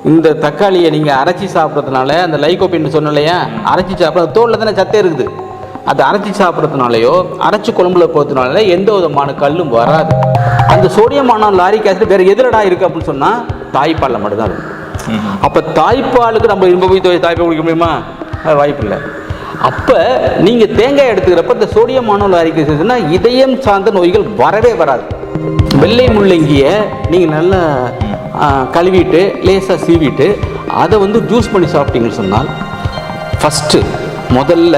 இந்த தக்காளியை நீங்கள் அரைச்சி சாப்பிட்றதுனால அந்த லைகோபின் சொன்ன இல்லையா, அரைச்சி சாப்பிட்ற தோலில் தானே சத்தே இருக்குது. அது அரைச்சி சாப்பிட்றதுனாலையோ அரைச்சி குழம்புல போகிறதுனால எந்த விதமான கல்லும் வராது. அந்த சோடியமான லாரிக் ஆசிட் வேறு எதிரடா இருக்குது அப்படின்னு சொன்னால் தாய்ப்பாலில் மட்டும்தான் இருக்கும். அப்போ தாய்ப்பாலுக்கு நம்ம இரும்ப போய் தாய்ப்பால் குடிக்க முடியுமா? அது வாய்ப்பு இல்லை. அப்போ நீங்கள் தேங்காய் எடுத்துக்கிறப்ப இந்த சோடியமான லாரிக் ஆசிட்னா இதயம் சார்ந்த நோய்கள் வரவே வராது. வெள்ளை முள்ளங்கியை நீங்கள் நல்லா கழுவிட்டு லேசாக சீவிட்டு அதை வந்து ஜூஸ் பண்ணி சாப்பிட்டீங்கன்னு சொன்னால் ஃபஸ்ட்டு முதல்ல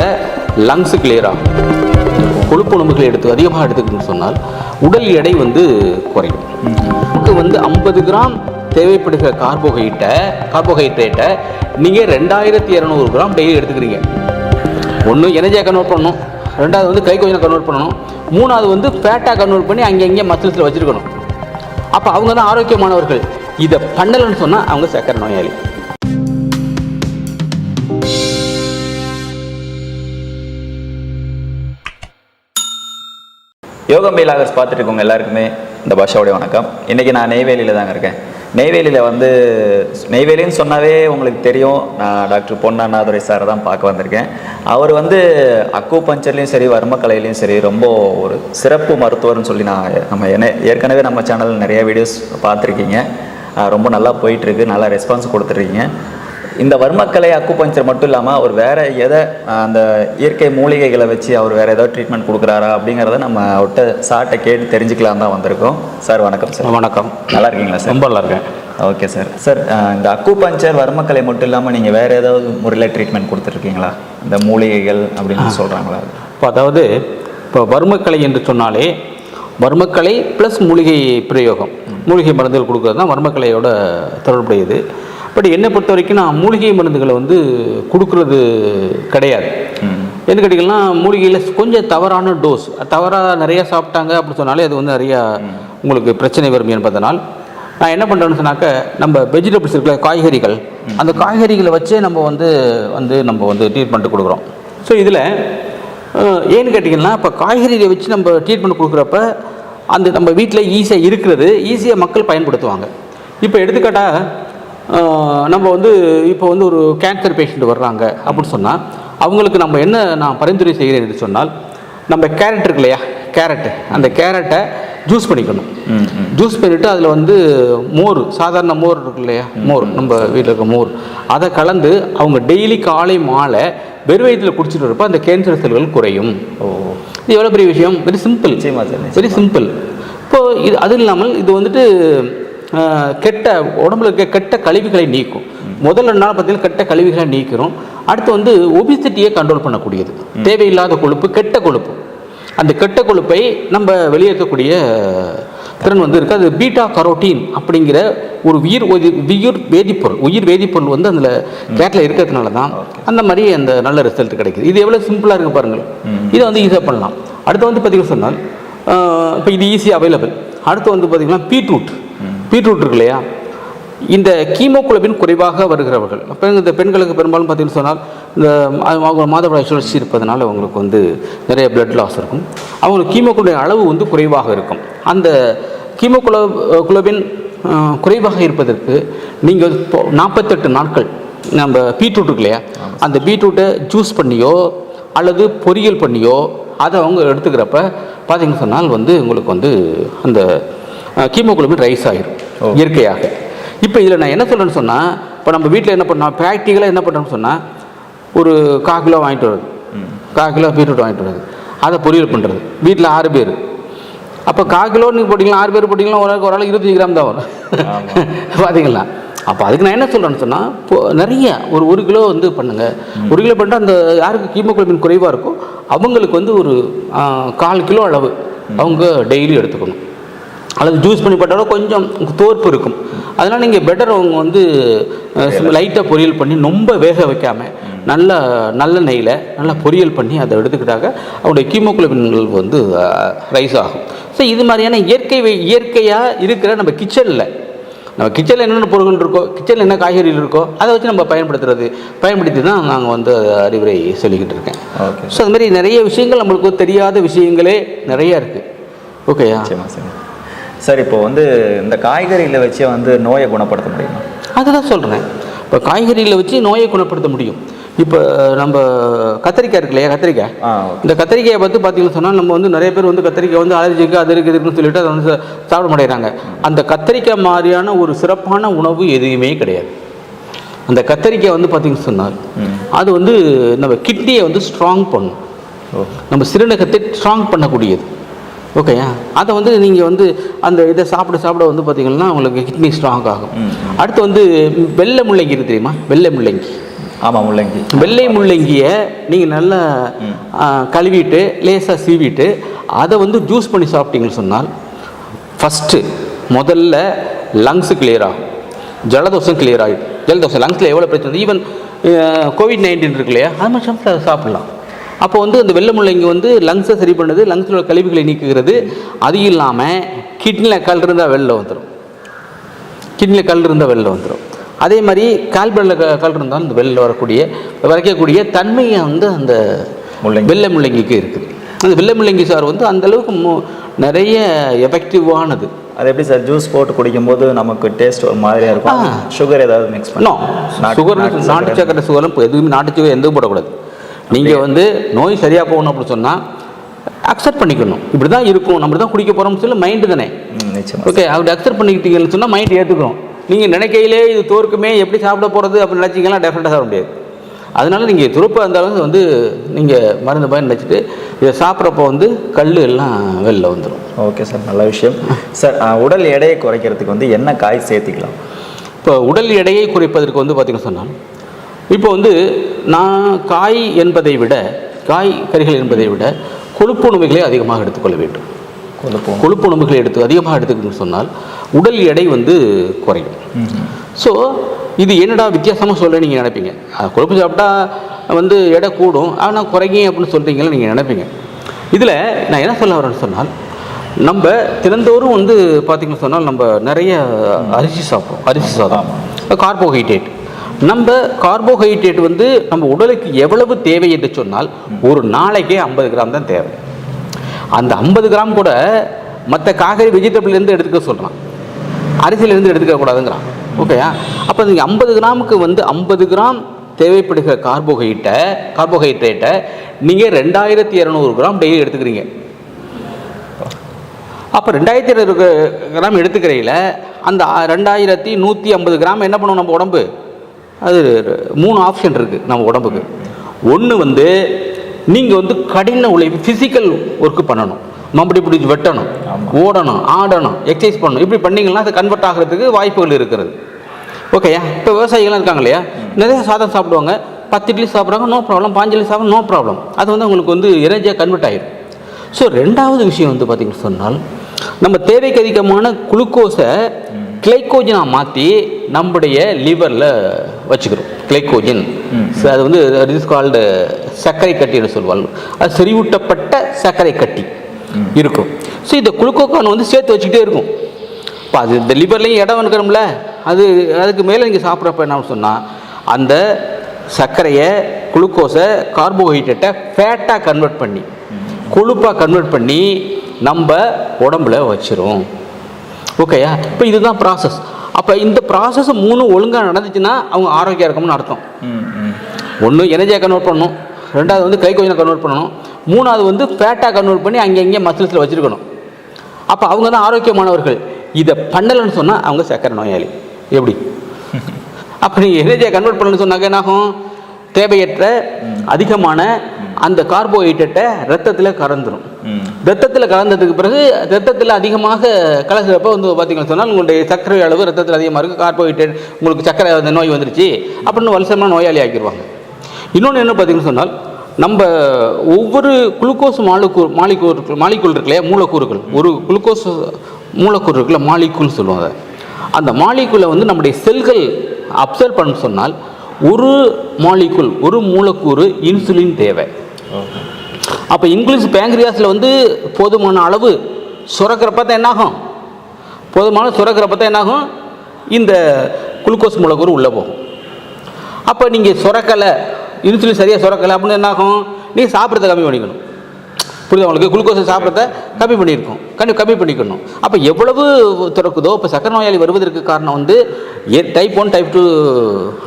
லங்ஸு கிளியர் ஆகும். கொழுப்பு உணவுகளை அதிகமாக எடுத்துக்கணும்னு சொன்னால் உடல் எடை வந்து குறையும். நமக்கு வந்து 50 கிராம் தேவைப்படுகிற கார்போஹைட்ரேட்டை நீங்கள் 2200 கிராம் டெய்லி எடுத்துக்கிறீங்க. ஒன்று எனர்ஜியாக கன்வெர்ட் பண்ணணும், ரெண்டாவது வந்து கைகொஞ்சம் கன்வெர்ட் பண்ணணும், மூணாவது வந்து ஃபேட்டாக கன்வெர்ட் பண்ணி அங்கே மசில்ஸில் வச்சுருக்கணும். அப்போ அவங்க தான் ஆரோக்கியமானவர்கள். இதை பண்ணலைன்னு சொன்னால் அவங்க சக்கரை நோயாளி. யோகம் பைலாகர்ஸ் பார்த்துட்டு இருக்கவங்க எல்லாருக்குமே இந்த பாஷாவுடைய வணக்கம். இன்றைக்கி நான் நெய்வேலியில் தாங்க இருக்கேன். நெய்வேலியில் வந்து நெய்வேலின்னு சொன்னாவே உங்களுக்கு தெரியும், நான் டாக்டர் பொன் அண்ணாதுரை சாரை தான் பார்க்க வந்திருக்கேன். அவர் வந்து அக்குபஞ்சர்லேயும் சரி வர்மக்கலையிலையும் சரி ரொம்ப ஒரு சிறப்பு மருத்துவர்னு சொல்லி நம்ம ஏற்கனவே நம்ம சேனலில் நிறைய வீடியோஸ் பார்த்துருக்கீங்க. ரொம்ப நல்லா போயிட்டுருக்கு, நல்லா ரெஸ்பான்ஸ் கொடுத்துருக்கீங்க. இந்த வர்மக்கலை அக்குபஞ்சர் மட்டும் இல்லாமல் அவர் வேறு எதை அந்த இயற்கை மூலிகைகளை வச்சு அவர் வேறு ஏதாவது ட்ரீட்மெண்ட் கொடுக்குறாரா அப்படிங்கிறத நம்ம அவர்கிட்ட சார்ட்டை கேட்டு தெரிஞ்சுக்கலாம் தான் வந்திருக்கோம். சார் வணக்கம். சார் வணக்கம். நல்லா இருக்கீங்களா சார்? ரொம்ப நல்லா இருக்கேன். Okay sir. சார் இந்த அக்குபஞ்சர் வர்மக்கலை மட்டும் இல்லாமல் நீங்கள் வேறு ஏதாவது முறையில் ட்ரீட்மெண்ட் கொடுத்துருக்கீங்களா? இந்த மூலிகைகள் அப்படின்னு சொல்கிறாங்களா? இப்போ அதாவது இப்போ வர்மக்கலை என்று சொன்னாலே வர்மக்கலை ப்ளஸ் மூலிகை பிரயோகம், மூலிகை மருந்துகள் கொடுக்குறது தான் வர்மக்கலையோட தொடர்புடையது. பட் என்னை பொறுத்த வரைக்கும் நான் மூலிகை மருந்துகளை வந்து கொடுக்குறது கிடையாது. என்ன கேட்டிங்கன்னா மூலிகையில் கொஞ்சம் தவறான டோஸ், தவறாக நிறையா சாப்பிட்டாங்க அப்படின்னு சொன்னாலே அது வந்து நிறையா உங்களுக்கு பிரச்சனை வரும் என்பதனால் நான் என்ன பண்ணுறேன்னு சொன்னாக்க, நம்ம வெஜிடபிள்ஸ் இருக்கிற காய்கறிகள், அந்த காய்கறிகளை வச்சே நம்ம வந்து ட்ரீட்மெண்ட் கொடுக்குறோம். ஸோ இதில் ஏன்னு கேட்டிங்கன்னா இப்போ காய்கறிகளை வச்சு நம்ம ட்ரீட்மெண்ட் கொடுக்குறப்ப அந்த நம்ம வீட்டில் ஈஸியாக இருக்கிறது ஈஸியாக மக்கள் பயன்படுத்துவாங்க. இப்போ எடுத்துக்காட்டால் நம்ம வந்து இப்போ வந்து ஒரு கேன்சர் பேஷண்ட் வர்றாங்க அப்படின்னு சொன்னால் அவங்களுக்கு நம்ம என்ன நான் பரிந்துரை செய்கிறேன் என்று சொன்னால், நம்ம கேரட் இருக்கு இல்லையா, அந்த கேரட்டை ஜூஸ் பண்ணிக்கணும். ஜூஸ் பண்ணிவிட்டு அதில் வந்து மோர், சாதாரண மோர் இருக்கு இல்லையா, மோர் நம்ம வீட்டில் இருக்க மோர், அதை கலந்து அவங்க டெய்லி காலை மாலை வெறும் வயிற்றில் குடிச்சிட்டு வரப்போ அந்த கேன்சர் செல்கள் குறையும். இது எவ்வளோ பெரிய விஷயம், வெரி சிம்பிள். Very simple. இப்போது இது அது இல்லாமல் இது வந்துட்டு கெட்ட உடம்புல இருக்க கெட்ட கழிவுகளை நீக்கும். முதல்ல நாள் பார்த்தீங்கன்னா கெட்ட கழிவுகளை நீக்கிறோம். அடுத்து வந்து ஒபிசிட்டியை கண்ட்ரோல் பண்ணக்கூடியது. தேவையில்லாத கொழுப்பு, கெட்ட கொழுப்பு, அந்த கெட்ட கொழுப்பை நம்ம வெளியேற்றக்கூடிய திறன் வந்து இருக்குது. அது பீட்டா கரோட்டீன் அப்படிங்கிற ஒரு உயிர் வேதிப்பொருள் வந்து அதில் கேட்டில் இருக்கிறதுனால தான் அந்த மாதிரி அந்த நல்ல ரிசல்ட் கிடைக்குது. இது எவ்வளோ சிம்பிளாக இருக்குது பாருங்கள். இதை வந்து ஈஸியாக பண்ணலாம். அடுத்து வந்து பார்த்திங்கன்னா சொன்னால் இப்போ இது ஈஸியாக அவைலபிள். அடுத்து வந்து பார்த்திங்கன்னா பீட்ரூட் இருக்கு இல்லையா, இந்த கீமோகுளோபின் குறைவாக வருகிறவர்கள், அப்போ இந்த பெண்களுக்கு பெரும்பாலும் பார்த்தீங்கன்னு சொன்னால் இந்த மாதவிடாய் சுழற்சி இருப்பதனால அவங்களுக்கு வந்து நிறைய பிளட் லாஸ் இருக்கும். அவங்களுக்கு கீமோகுளோபின் அளவு வந்து குறைவாக இருக்கும். அந்த கீமோகுளோபின் குறைவாக இருப்பதற்கு நீங்கள் 48 நாட்கள் நம்ம பீட்ரூட் இருக்கு இல்லையா, அந்த பீட்ரூட்டை ஜூஸ் பண்ணியோ அல்லது பொரியல் பண்ணியோ அதை அவங்க எடுத்துக்கிறப்ப பார்த்தீங்கன்னு சொன்னால் வந்து உங்களுக்கு வந்து அந்த கீமோகுளோபின் ரைஸ் ஆகிடும் இயற்கையாக. இப்போ இதில் நான் என்ன சொல்கிறேன்னு சொன்னால், இப்போ நம்ம வீட்டில் என்ன பண்ணோம், ப்ராக்டிக்கலாக என்ன பண்ணுறோன்னு சொன்னால், ஒரு 1/4 கிலோ வாங்கிட்டு வருது, 1/4 கிலோ பீட்ரூட் வாங்கிட்டு வருது, அதை பொரியல் பண்ணுறது. வீட்டில் 6 பேர், அப்போ 1/4 கிலோ நீங்கள் போட்டிங்கன்னா 6 பேர் போட்டிங்கன்னா ஒரு ஆளுக்கு 25 கிராம் தான் வரும். பார்த்தீங்களா? அப்போ அதுக்கு நான் என்ன சொல்கிறேன்னு சொன்னால், இப்போது நிறைய ஒரு கிலோ வந்து பண்ணுங்கள். 1 கிலோ பண்ணிட்டு அந்த யாருக்கு கீமோகுளோபின் குறைவாக இருக்கோ அவங்களுக்கு வந்து ஒரு 1/4 கிலோ அளவு அவங்க டெய்லி எடுத்துக்கணும். அல்லது ஜூஸ் பண்ணி போட்டாலும் கொஞ்சம் தோற்பு இருக்கும். அதனால் நீங்கள் பெட்டர் அவங்க வந்து லைட்டாக பொரியல் பண்ணி ரொம்ப வேக வைக்காமல் நல்ல நெய்யில் நல்லா பொரியல் பண்ணி அதை எடுத்துக்கிட்டாங்க அவங்களுடைய கீமோகுளோபின்கள் வந்து ரைஸ் ஆகும். ஸோ இது மாதிரியான இயற்கையாக இருக்கிற நம்ம கிச்சனில் என்னென்ன பொருட்கள் இருக்கோ, கிச்சனில் என்ன காய்கறிகள் இருக்கோ அதை வச்சு நம்ம பயன்படுத்தி தான் நாங்கள் வந்து அறிவுரை சொல்லிக்கிட்டு இருக்கேன். ஸோ அது மாதிரி நிறைய விஷயங்கள் நம்மளுக்கு தெரியாத விஷயங்களே நிறையா இருக்குது. ஓகேயா? சார் இப்போ வந்து இந்த காய்கறியில் வச்சே வந்து நோயை குணப்படுத்த முடியுமா? அதுதான் சொல்கிறேன். இப்போ காய்கறிகளை வச்சு நோயை குணப்படுத்த முடியும். இப்போ நம்ம கத்திரிக்காய் இருக்கு இல்லையா, கத்திரிக்காய், இந்த கத்திரிக்காயை பார்த்து பார்த்தீங்கன்னு சொன்னால் நம்ம வந்து நிறைய பேர் வந்து கத்திரிக்காய் வந்து அலர்ஜிக்கு அது இருக்குது இதுக்குன்னு சொல்லிட்டு அதை வந்து சாப்பிட மாட்டேங்கிறாங்க. அந்த கத்திரிக்காய் மாதிரியான ஒரு சிறப்பான உணவு எதுவுமே கிடையாது. அந்த கத்திரிக்காய் வந்து பார்த்தீங்கன்னு சொன்னால் அது வந்து நம்ம கிட்னியை வந்து ஸ்ட்ராங் பண்ணும், நம்ம சிறுநீரகத்தை ஸ்ட்ராங் பண்ணக்கூடியது. ஓகேயா, அதை வந்து நீங்கள் வந்து அந்த இதை சாப்பிட வந்து பார்த்தீங்கன்னா உங்களுக்கு கிட்னி ஸ்ட்ராங் ஆகும். அடுத்து வந்து வெள்ளை முள்ளங்கி இருக்குது தெரியுமா, வெள்ளை முள்ளங்கி. ஆமாம், முள்ளங்கி. வெள்ளை முள்ளங்கியை நீங்கள் நல்லா கழுவிட்டு லேசாக சீவிட்டு அதை வந்து ஜூஸ் பண்ணி சாப்பிட்டீங்கன்னு சொன்னால் ஃபஸ்ட்டு முதல்ல லங்ஸு கிளியர் ஆகும், ஜலதோஷம் கிளியர் ஆகிடும். ஜலதோஷம் லங்ஸில் எவ்வளோ பிரச்சனை, ஈவன் COVID-19 இருக்கு இல்லையா, அது மாதிரி அதை சாப்பிட்லாம். அப்போ வந்து அந்த வெள்ளை முள்ளங்கி வந்து லங்ஸை சரி பண்ணுது, லங்ஸில் உள்ள கழிவுகளை நீக்குகிறது. அது இல்லாமல் கிட்னியில் கல் இருந்தால் வெளில வந்துடும், கிட்னியில் கல் இருந்தால் வெளில வந்துடும். அதே மாதிரி கால்பனில் கல் இருந்தாலும் இந்த வெளில வரைக்கக்கூடிய தன்மையை வந்து அந்த வெள்ளை முள்ளங்கிக்கு இருக்குது. அந்த வெள்ளை முள்ளங்கி சார் வந்து அந்தளவுக்கு நிறைய எஃபெக்டிவானது. அது எப்படி சார் ஜூஸ் போட்டு குடிக்கும்போது நமக்கு டேஸ்ட் ஒரு மாதிரியாக இருக்கும்? சுகர் ஏதாவது மிக்ஸ் பண்ணோம்? சுகர், நாட்டு சக்கரை சுகர்லாம் எதுவுமே, நாட்டு சுகர் எதுவும் போடக்கூடாது. நீங்கள் வந்து நோய் சரியாக போகணும் அப்படின்னு சொன்னால் அக்செப்ட் பண்ணிக்கணும். இப்படி தான் இருக்கும், நம்ம தான் குடிக்க போகிறோம்னு சொல்லி மைண்டு தானே. ஓகே, அப்படி அக்செப்ட் பண்ணிக்கிட்டீங்கன்னு சொன்னால் மைண்ட் ஏற்றுக்கிறோம். நீங்கள் நினைக்கையிலே இது தோற்குமே எப்படி சாப்பிட போகிறது அப்படின்னு நினச்சிங்கன்னா டெஃபினட்டாக சாப்பிட முடியாது. அதனால் நீங்கள் துருப்பாக இருந்தாலும் வந்து நீங்கள் மருந்து பயன் நினச்சிட்டு இதை சாப்பிட்றப்போ வந்து கல் எல்லாம் வெளில வந்துடும். ஓகே சார், நல்ல விஷயம். சார், உடல் எடையை குறைக்கிறதுக்கு வந்து என்ன காய் சேர்த்திக்கலாம்? இப்போ உடல் எடையை குறைப்பதற்கு வந்து பார்த்திங்கன்னு சொன்னால் இப்போ வந்து நான் காய்கறிகள் என்பதை விட கொழுப்பு உணவுகளை அதிகமாக எடுத்துக்கொள்ள வேண்டும். கொழுப்பு உணவுகளை அதிகமாக எடுத்துக்கணும்னு சொன்னால் உடல் எடை வந்து குறையும். ஸோ இது என்னடா வித்தியாசமாக சொல்ல நீங்கள் நினைப்பீங்க. கொழுப்பு சாப்பிட்டா வந்து எடை கூடும், ஆனால் குறைங்க அப்படின்னு சொல்கிறீங்களா நீங்கள் நினைப்பீங்க. இதில் நான் என்ன சொல்ல வரேன்னு சொன்னால், நம்ம தினந்தோறும் வந்து பார்த்திங்கன்னு சொன்னால் நம்ம நிறைய அரிசி சாப்பிட்றோம், அரிசி சாதம், கார்போஹைட்ரேட். நம்ம கார்போஹைட்ரேட் வந்து நம்ம உடலுக்கு எவ்வளவு தேவை என்று சொன்னால் ஒரு நாளைக்கே 50 கிராம் தான் தேவை. அந்த 50 கிராம் கூட மற்ற காய்கறி வெஜிடபிள்லேருந்து எடுத்துக்க சொல்கிறான், அரிசியிலேருந்து எடுத்துக்கக்கூடாதுங்கிறான். ஓகேயா, அப்போ நீங்கள் 50 கிராமுக்கு வந்து 50 கிராம் தேவைப்படுகிற கார்போஹைட்ரேட்டை நீங்கள் 2200 கிராம் டெய்லி எடுத்துக்கிறீங்க. அப்போ 2200 கிராம் எடுத்துக்கிறீங்கள அந்த 2150 கிராம் என்ன பண்ணுவோம் நம்ம உடம்பு? அது 3 ஆப்ஷன் இருக்குது நம்ம உடம்புக்கு. ஒன்று வந்து நீங்கள் வந்து கடின உழைப்பு, ஃபிசிக்கல் ஒர்க்கு பண்ணணும், மம்படி பிடிச்சி வெட்டணும், ஓடணும், ஆடணும், எக்ஸசைஸ் பண்ணணும். இப்படி பண்ணிங்கன்னா அது கன்வெர்ட் ஆகிறதுக்கு வாய்ப்புகள் இருக்கிறது. ஓகேயா, இப்போ விவசாயிகள்லாம் இருக்காங்க இல்லையா, நிறைய சாதம் சாப்பிடுவாங்க, 10 இட்லி சாப்பிட்றாங்க, நோ ப்ராப்ளம், 5 இட்லி சாப்பிட்றாங்க, நோ ப்ராப்ளம். அது வந்து அவங்களுக்கு வந்து எனர்ஜியாக கன்வெர்ட் ஆகிடும். ஸோ ரெண்டாவது விஷயம் வந்து பார்த்திங்கன்னு சொன்னால் நம்ம தேவைக்கு அதிகமான குளுக்கோஸை கிளைக்கோஜனாக மாற்றி நம்முடைய லிவரில் வச்சுக்கிறோம். கிளைக்கோஜன் அது வந்து இட் இஸ் கால்டு சர்க்கரை கட்டின்னு சொல்லுவாங்க. அது செறிவூட்டப்பட்ட சர்க்கரை கட்டி இருக்கும். ஸோ இந்த குளுக்கோகான் வந்து சேர்த்து வச்சுக்கிட்டே இருக்கும். இப்போ அது இந்த லிவர்லேயும் இடம் இருக்கணும்ல, அதுக்கு மேலே நீங்கள் சாப்பிட்றப்ப என்ன சொன்னால் அந்த சர்க்கரையை, குளுக்கோஸை, கார்போஹைட்ரேட்டை ஃபேட்டாக கன்வெர்ட் பண்ணி, கொழுப்பாக கன்வெர்ட் பண்ணி நம்ம உடம்புல வச்சிரும். ஓகேயா, இப்போ இதுதான் ப்ராசஸ். அப்போ இந்த ப்ராசஸ் 3 ஒழுங்காக நடந்துச்சுன்னா அவங்க ஆரோக்கியம் இருக்கணும்னு அர்த்தம். ஒன்று எனர்ஜியாக கன்வெர்ட் பண்ணணும், ரெண்டாவது வந்து கிளைக்கோஜனை கன்வெர்ட் பண்ணணும், மூணாவது வந்து ஃபேட்டாக கன்வெர்ட் பண்ணி அங்கே மசில்ஸில் வச்சுருக்கணும். அப்போ அவங்க தான் ஆரோக்கியமானவர்கள். இதை பண்ணலைன்னு சொன்னால் அவங்க சர்க்கரை நோயாளி. எப்படி? அப்போ நீங்கள் எனர்ஜியை கன்வெர்ட் பண்ணலன்னு சொன்னாக்க என்னாகும்? தேவையற்ற அதிகமான அந்த கார்போஹைட்ரேட்டை ரத்தத்தில் கலந்துடும். ரத்தத்தில் கலந்ததுக்கு பிறகு ரத்தத்தில் அதிகமாக கலக்கிறப்ப வந்து பார்த்தீங்கன்னு சொன்னால் உங்களுடைய சர்க்கரை அளவு ரத்தத்தில் அதிகமாக இருக்குது, கார்போஹைட்ரேட் உங்களுக்கு சர்க்கரை நோய் வந்துருச்சு அப்படின்னு வலசமான நோயாளி ஆக்கிடுவாங்க. இன்னொன்று என்ன பார்த்தீங்கன்னு சொன்னால் நம்ம ஒவ்வொரு குளுக்கோஸ் மாலிக்கூல் இருக்கு இல்லையா, மூலக்கூறுகள், ஒரு குளுக்கோஸ் மூலக்கூறு இருக்குல்ல, மாலிக்கூல் சொல்லுவாங்க. அந்த மாலிக்கூலை வந்து நம்முடைய செல்கள் அப்சர்வ் பண்ண சொன்னால் ஒரு மாலிக்கூல், ஒரு மூலக்கூறு இன்சுலின் தேவை. அப்போ இங்கிலீஷ் பேங்க்ரியாஸில் வந்து போதுமான அளவு சுரக்கிறப்ப தான் என்னாகும்? போதுமான சுரக்கிறப்ப தான் என்னாகும்? இந்த குளுக்கோஸ் மூலக்கூறு உள்ளே போகும். அப்போ நீங்கள் சுரக்கலை, இன்சுலின் சரியாக சுரக்கலை அப்படின்னு என்னாகும்? நீங்கள் சாப்பிட்றத கம்மி பண்ணிக்கணும். புரியுது உங்களுக்கு? குளுக்கோஸை சாப்பிட்றத கம்மி பண்ணியிருக்கோம், கம்மி பண்ணிக்கணும். அப்போ எவ்வளவு திறக்குதோ, இப்போ சக்கரை நோயாளி வருவதற்கு காரணம் வந்து டைப் 1 டைப் 2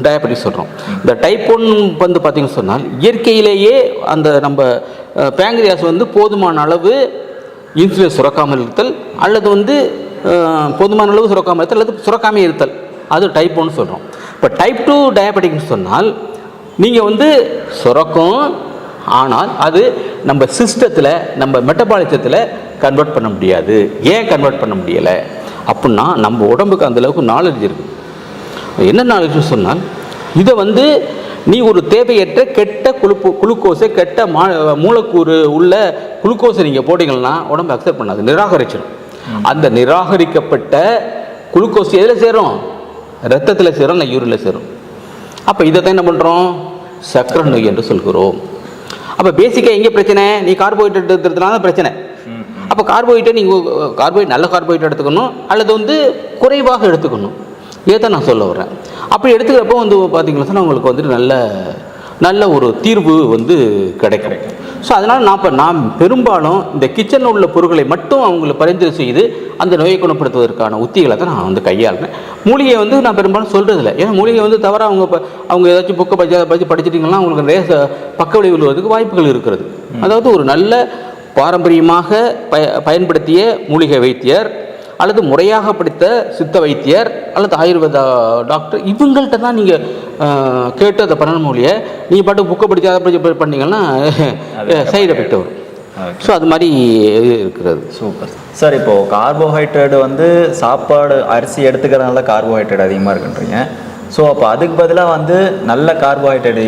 டயபெட்டிஸ் சொல்கிறோம். இந்த டைப் 1 வந்து பார்த்திங்கன்னு சொன்னால் இயற்கையிலேயே அந்த நம்ம பேங்க்ரியாஸ் வந்து போதுமான அளவு இன்சுலின் சுரக்காமல் இருத்தல், அல்லது வந்து போதுமான அளவு சுரக்காமல் இருத்தல், அல்லது சுரக்காமல் இருத்தல், அது டைப் 1 சொல்கிறோம். இப்போ டைப் 2 டயபெட்டிக்னு சொன்னால் நீங்கள் வந்து சுரக்கும், ஆனால் அது நம்ம சிஸ்டத்தில், நம்ம மெட்டபாலிசத்தில் கன்வெர்ட் பண்ண முடியாது. ஏன் கன்வெர்ட் பண்ண முடியலை அப்படின்னா, நம்ம உடம்புக்கு அந்தளவுக்கு நாலேஜ் இருக்குது. என்ன நாலேஜ் சொன்னால், இதை வந்து நீ ஒரு தேவையற்ற கெட்ட குளுக்கோஸை, கெட்ட மூலக்கூறு உள்ள குளுக்கோஸை நீங்கள் போட்டிங்கன்னா உடம்பு அக்செப்ட் பண்ணாது, நிராகரிச்சிடும். அந்த நிராகரிக்கப்பட்ட குளுக்கோஸ் எதில் சேரும்? ரத்தத்தில் சேரும், இல்லை யூரினில் சேரும். அப்போ இதை தான் என்ன பண்ணுறோம்? சக்கரை நோய் என்று சொல்கிறோம். அப்போ பேசிக்காக எங்கே பிரச்சனை? நீ கார்போஹைட்ரேட் எடுத்துறதுனால பிரச்சனை. அப்போ கார்போஹைட்ரேட் நீங்கள் நல்ல கார்போஹைட்ரேட் எடுத்துக்கணும், அல்லது வந்து குறைவாக எடுத்துக்கணும். இதை தான் நான் சொல்ல வரேன். அப்படி எடுத்துக்கிறப்போ வந்து பார்த்தீங்கன்னா சொன்னால் உங்களுக்கு வந்துட்டு நல்ல ஒரு தீர்வு வந்து கிடைக்கும். ஸோ அதனால் நான் பெரும்பாலும் இந்த கிச்சனில் உள்ள பொருட்களை மட்டும் அவங்களை பரிந்துரை செய்து அந்த நோயை குணப்படுத்துவதற்கான உத்திகளை தான் நான் வந்து கையாளுறேன். மூலிகை வந்து நான் பெரும்பாலும் சொல்கிறதில்ல. ஏன்னா மூலிகை வந்து தவிர அவங்க ஏதாச்சும் புக்கை படிச்சிட்டிங்கன்னா அவங்களுக்கு நிறைய பக்க விளைவு வருவதற்கு வாய்ப்புகள் இருக்கிறது. அதாவது ஒரு நல்ல பாரம்பரியமாக பயன்படுத்திய மூலிகை வைத்தியர், அல்லது முறையாக படித்த சித்த வைத்தியர், அல்லது ஆயுர்வேத டாக்டர், இவங்கள்ட்ட தான் நீங்கள் கேட்டு அதை பண்ணணும். மொழியை நீங்கள் பாட்டு புக்கை படித்து அதை படித்து பண்ணிங்கன்னா சைடு எஃபெக்ட் வரும். ஸோ அது மாதிரி இருக்கிறது. Super sir. இப்போது கார்போஹைட்ரேட் வந்து சாப்பாடு அரிசி எடுத்துக்கிறதுனால கார்போஹைட்ரேட் அதிகமாக இருக்குன்றீங்க. ஸோ அப்போ அதுக்கு பதிலாக வந்து நல்ல கார்போஹைட்ரேட்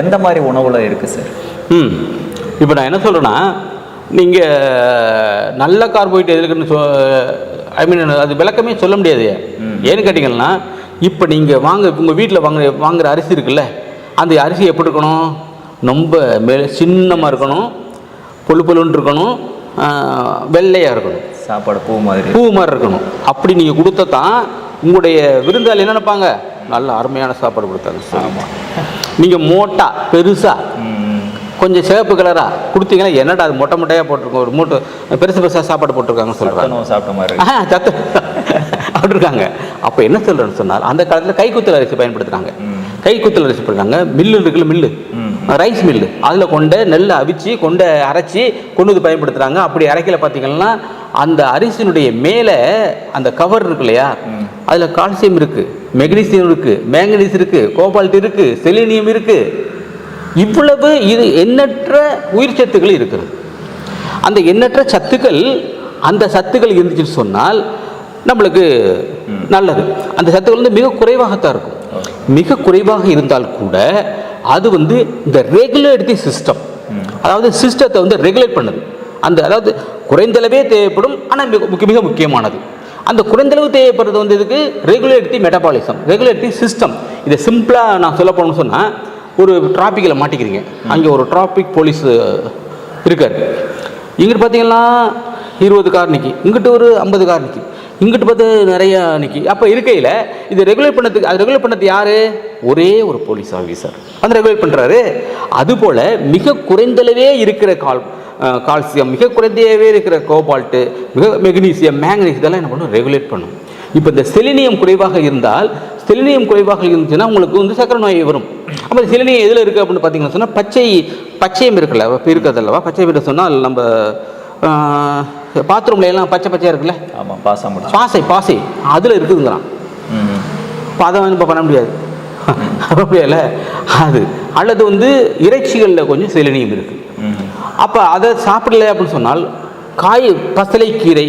எந்த மாதிரி உணவில் இருக்குது சார்? இப்போ நான் என்ன சொல்கிறேன்னா, நீங்கள் நல்ல கார்போஹைட்ரேட் இருக்குன்னு அது விளக்கமே சொல்ல முடியாது. ஏன்னு கேட்டிங்கன்னா, இப்போ நீங்கள் உங்கள் வீட்டில் வாங்குகிற அரிசி இருக்குல்ல, அந்த அரிசி எப்படி இருக்கணும்? ரொம்ப சின்னமாக இருக்கணும், பொழுன்னு இருக்கணும், வெள்ளையாக இருக்கணும், சாப்பாடு பூ மாதிரி இருக்கணும். அப்படி நீங்கள் கொடுத்தா தான் உங்களுடைய விருந்தாளி என்ன நினைப்பாங்க? நல்ல அருமையான சாப்பாடு கொடுத்தாங்க. ஆமாம். நீங்கள் மோட்டா பெருசாக கொஞ்சம் சிவப்பு கலராக கொடுத்தீங்கன்னா, என்னடா அது மொட்டையாக போட்டிருக்கோம், ஒரு மூட்டை பெருசாக சாப்பாடு போட்டிருக்காங்கன்னு சொல்கிறாங்க. சாப்பிட்ட மாதிரி சத்து அப்படி இருக்காங்க. அப்போ என்ன சொல்கிறேன்னு சொன்னால், அந்த காலத்தில் கைக்குத்தல் அரிசி பயன்படுத்துகிறாங்க. கைக்குத்தல் அரிசி போடுறாங்க. மில்லு இருக்குல்ல, மில்லு, ரைஸ் மில்லு, அதில் கொண்டு நெல்லை அவிச்சு அரைச்சி கொண்டு வந்து பயன்படுத்துகிறாங்க. அப்படி அரைக்கல பார்த்தீங்கன்னா, அந்த அரிசியினுடைய மேலே அந்த கவர் இருக்கு இல்லையா, அதில் கால்சியம் இருக்குது, மெக்னீசியம் இருக்குது, மேங்கனீஸ் இருக்குது, கோபால்ட் இருக்குது, செலினியம் இருக்குது. இவ்வளவு இது எண்ணற்ற உயிர் சத்துக்கள் இருக்கிறது. அந்த எண்ணற்ற சத்துக்கள், அந்த சத்துக்கள் இருந்துச்சுன்னு சொன்னால் நம்மளுக்கு நல்லது. அந்த சத்துக்கள் வந்து மிக குறைவாகத்தான் இருக்கும். மிக குறைவாக இருந்தால் கூட அது வந்து இந்த ரெகுலேட்டரி சிஸ்டம், அதாவது சிஸ்டத்தை வந்து ரெகுலேட் பண்ணுது. அதாவது குறைந்தளவே தேவைப்படும், ஆனால் மிக முக்கியமானது. அந்த குறைந்தளவு தேவைப்படுறது வந்து இதுக்கு ரெகுலேட்டரி மெட்டபாலிசம், ரெகுலேட்டரி சிஸ்டம். இதை சிம்பிளாக நான் சொல்ல போகணும்னு சொன்னால், ஒரு டிராஃபிக்கில் மாட்டிக்கிறீங்க. அங்கே ஒரு டிராஃபிக் போலீஸ் இருக்கார். இங்கிட்டு பார்த்தீங்கன்னா 20 கார் நிற்கி, இங்கிட்டு ஒரு 50 கார் நிற்கி, இங்கிட்டு பார்த்து நிறையா நிற்கி. அப்போ இருக்கையில் இது ரெகுலேட் பண்ணது யார்? ஒரே ஒரு போலீஸ் ஆஃபீஸர் வந்து ரெகுலேட் பண்ணுறாரு. அதுபோல் மிக குறைந்தளவே இருக்கிற கால்சியம், மிக குறைந்தவே இருக்கிற கோபால்ட்டு, மெக்னீசியம், மேங்கனீஸ், இதெல்லாம் என்ன பண்ணும்? ரெகுலேட் பண்ணும். இப்போ இந்த செலினியம் குறைவாக இருந்தால், செலினியம் குறைவாக இருந்துச்சுன்னா உங்களுக்கு வந்து சக்கரை நோய் வரும். அப்போ செலினியம் எதில் இருக்குது அப்படின்னு பார்த்தீங்கன்னா சொன்னால், பச்சையம் இருக்குல்ல, இப்போ இருக்கிறது அல்லவா? பச்சை விட சொன்னால் நம்ம பாத்ரூம்ல எல்லாம் பச்சையாக இருக்குல்ல, ஆமாம், பாசை அதில் இருக்குதுங்கிறான். இப்போ அதை வந்து இப்போ பண்ண முடியாது அது. அல்லது வந்து இறைச்சிகளில் கொஞ்சம் செலினியம் இருக்குது. அப்போ அதை சாப்பிடல அப்படின்னு சொன்னால், பசலைக்கீரை,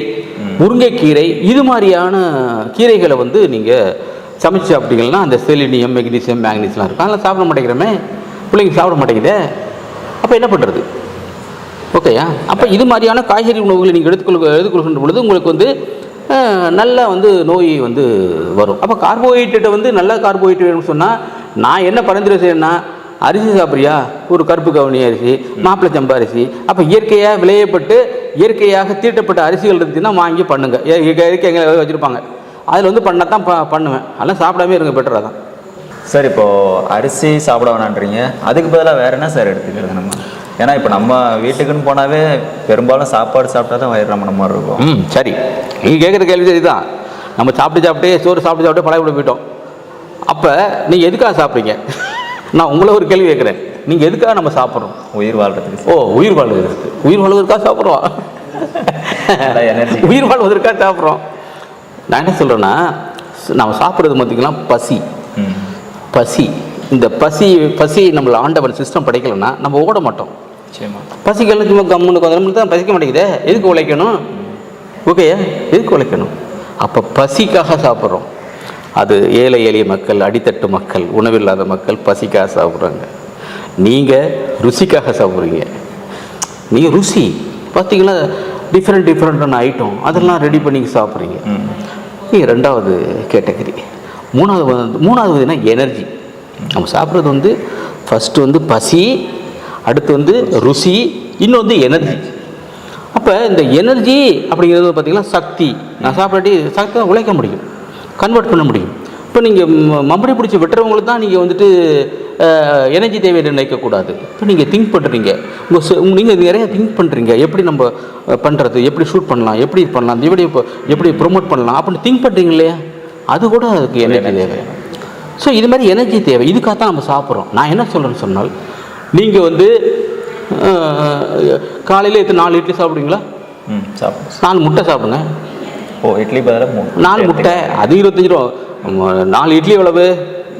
முருங்கைக்கீரை, இது மாதிரியான கீரைகளை வந்து நீங்கள் சமைச்சு சாப்பிட்டீங்கன்னா அந்த செலினியம், மெக்னீசியம், மேங்கனீஸ்லாம் இருக்கும். அதெல்லாம் சாப்பிட மாட்டேங்கிறமே, பிள்ளைங்க சாப்பிட மாட்டேங்குதே. அப்போ என்ன பண்ணுறது? ஓகேயா? அப்போ இது மாதிரியான காய்கறி உணவுகளை நீங்கள் எடுத்துக்கொள்கின்ற பொழுது உங்களுக்கு வந்து நல்ல வந்து நோய் வந்து வரும். அப்போ கார்போஹைட்ரேட்டை வந்து நல்ல கார்போஹைட்ரேட்னு சொன்னால், நான் என்ன பரிந்துரை செய்யணும்னா, அரிசி சாப்பிட்றியா? ஒரு கருப்பு கவுனி அரிசி, மாப்பிள்ளை சம்பா அரிசி, அப்போ இயற்கையாக விளையப்பட்டு இயற்கையாக தீட்டப்பட்ட அரிசிகள் இருந்துச்சுன்னா வாங்கி பண்ணுங்கள். இயற்கை எங்கே வச்சுருப்பாங்க, அதில் வந்து பண்ணால் தான் பண்ணுவேன். அதெல்லாம் சாப்பிடாமே இருங்க, பெட்டராக தான். சார் இப்போது அரிசி சாப்பிட வேணான்றீங்க, அதுக்கு பதிலாக வேறு என்ன சார் எடுத்துக்கிறது நம்ம? ஏன்னா இப்போ நம்ம வீட்டுக்குன்னு போனாவே பெரும்பாலும் சாப்பாடு சாப்பிட்டா தான் வயிறு நம்ம மாதிரி இருக்கும். சரி, நீங்கள் கேட்குற கேள்வி சரிதான். நம்ம சாப்பிட்டு சோறு சாப்பிட்டு பழைய போயிட்டோம். அப்போ நீங்கள் எதுக்காக சாப்பிட்றீங்க? நான் உங்களை ஒரு கேள்வி கேட்குறேன். நீங்கள் எதுக்காக நம்ம சாப்பிட்றோம்? உயிர் வாழ்றதுக்கு. உயிர் வாழ்வதற்கு. உயிர் வாழ்வதற்காக சாப்பிட்றோம். உயிர் வாழ்வதற்காக சாப்பிட்றோம். நான் என்ன சொல்கிறேன்னா, நம்ம சாப்பிட்றது பார்த்திங்கன்னா பசி. இந்த பசி நம்மளை ஆண்டவன் சிஸ்டம் படைக்கலைன்னா நம்ம ஓட மாட்டோம். பசிக்கெல்லாம் சும்மா கம்முன்னு கொஞ்சம் தான் பசிக்க மாட்டேங்குதே, எதுக்கு உழைக்கணும்? ஓகே, எதுக்கு உழைக்கணும்? அப்போ பசிக்காக சாப்பிட்றோம். அது ஏழை எளிய மக்கள், அடித்தட்டு மக்கள், உணவில்லாத மக்கள் பசிக்காக சாப்பிட்றாங்க. நீங்கள் ருசிக்காக சாப்பிட்றீங்க. நீங்கள் ருசி பார்த்தீங்கன்னா டிஃப்ரெண்டான ஐட்டம் அதெல்லாம் ரெடி பண்ணி சாப்பிட்றீங்க. நீங்கள் ரெண்டாவது கேட்டகரி. மூணாவது என்ன? எனர்ஜி. நம்ம சாப்பிட்றது வந்து ஃபஸ்ட்டு வந்து பசி, அடுத்து வந்து ருசி, இன்னொன்று எனர்ஜி. அப்போ இந்த எனர்ஜி அப்படிங்கிறது பார்த்திங்கன்னா சக்தி. நான் சாப்பிடாட்டி சக்தி உழைக்க முடியும், கன்வெர்ட் பண்ண முடியும். இப்போ நீங்கள் மம்படி பிடிச்சி வெட்டுறவங்களுக்கு தான் நீங்கள் வந்துட்டு எனர்ஜி தேவையை நினைக்கக்கூடாது. இப்போ நீங்கள் திங்க் பண்ணுறீங்க, நீங்கள் நிறைய திங்க் பண்ணுறீங்க, எப்படி நம்ம பண்ணுறது, எப்படி ஷூட் பண்ணலாம், எப்படி பண்ணலாம், எப்படி ப்ரொமோட் பண்ணலாம் அப்படின்னு திங்க் பண்ணுறீங்க இல்லையா? அது கூட அதுக்கு எனர்ஜி தேவை. ஸோ இது மாதிரி எனர்ஜி தேவை. இதுக்காக தான் நம்ம சாப்பிட்றோம். நான் என்ன சொல்கிறேன்னு சொன்னால், நீங்கள் வந்து காலையில் 4 இட்லி சாப்பிடுவீங்களா? சாப்பிடுங்க. 4 முட்டை சாப்பிடுங்க. இட்லி பதிலாக 4 முட்டை, அது 25 ரூபா. 4 இட்லி எவ்வளவு?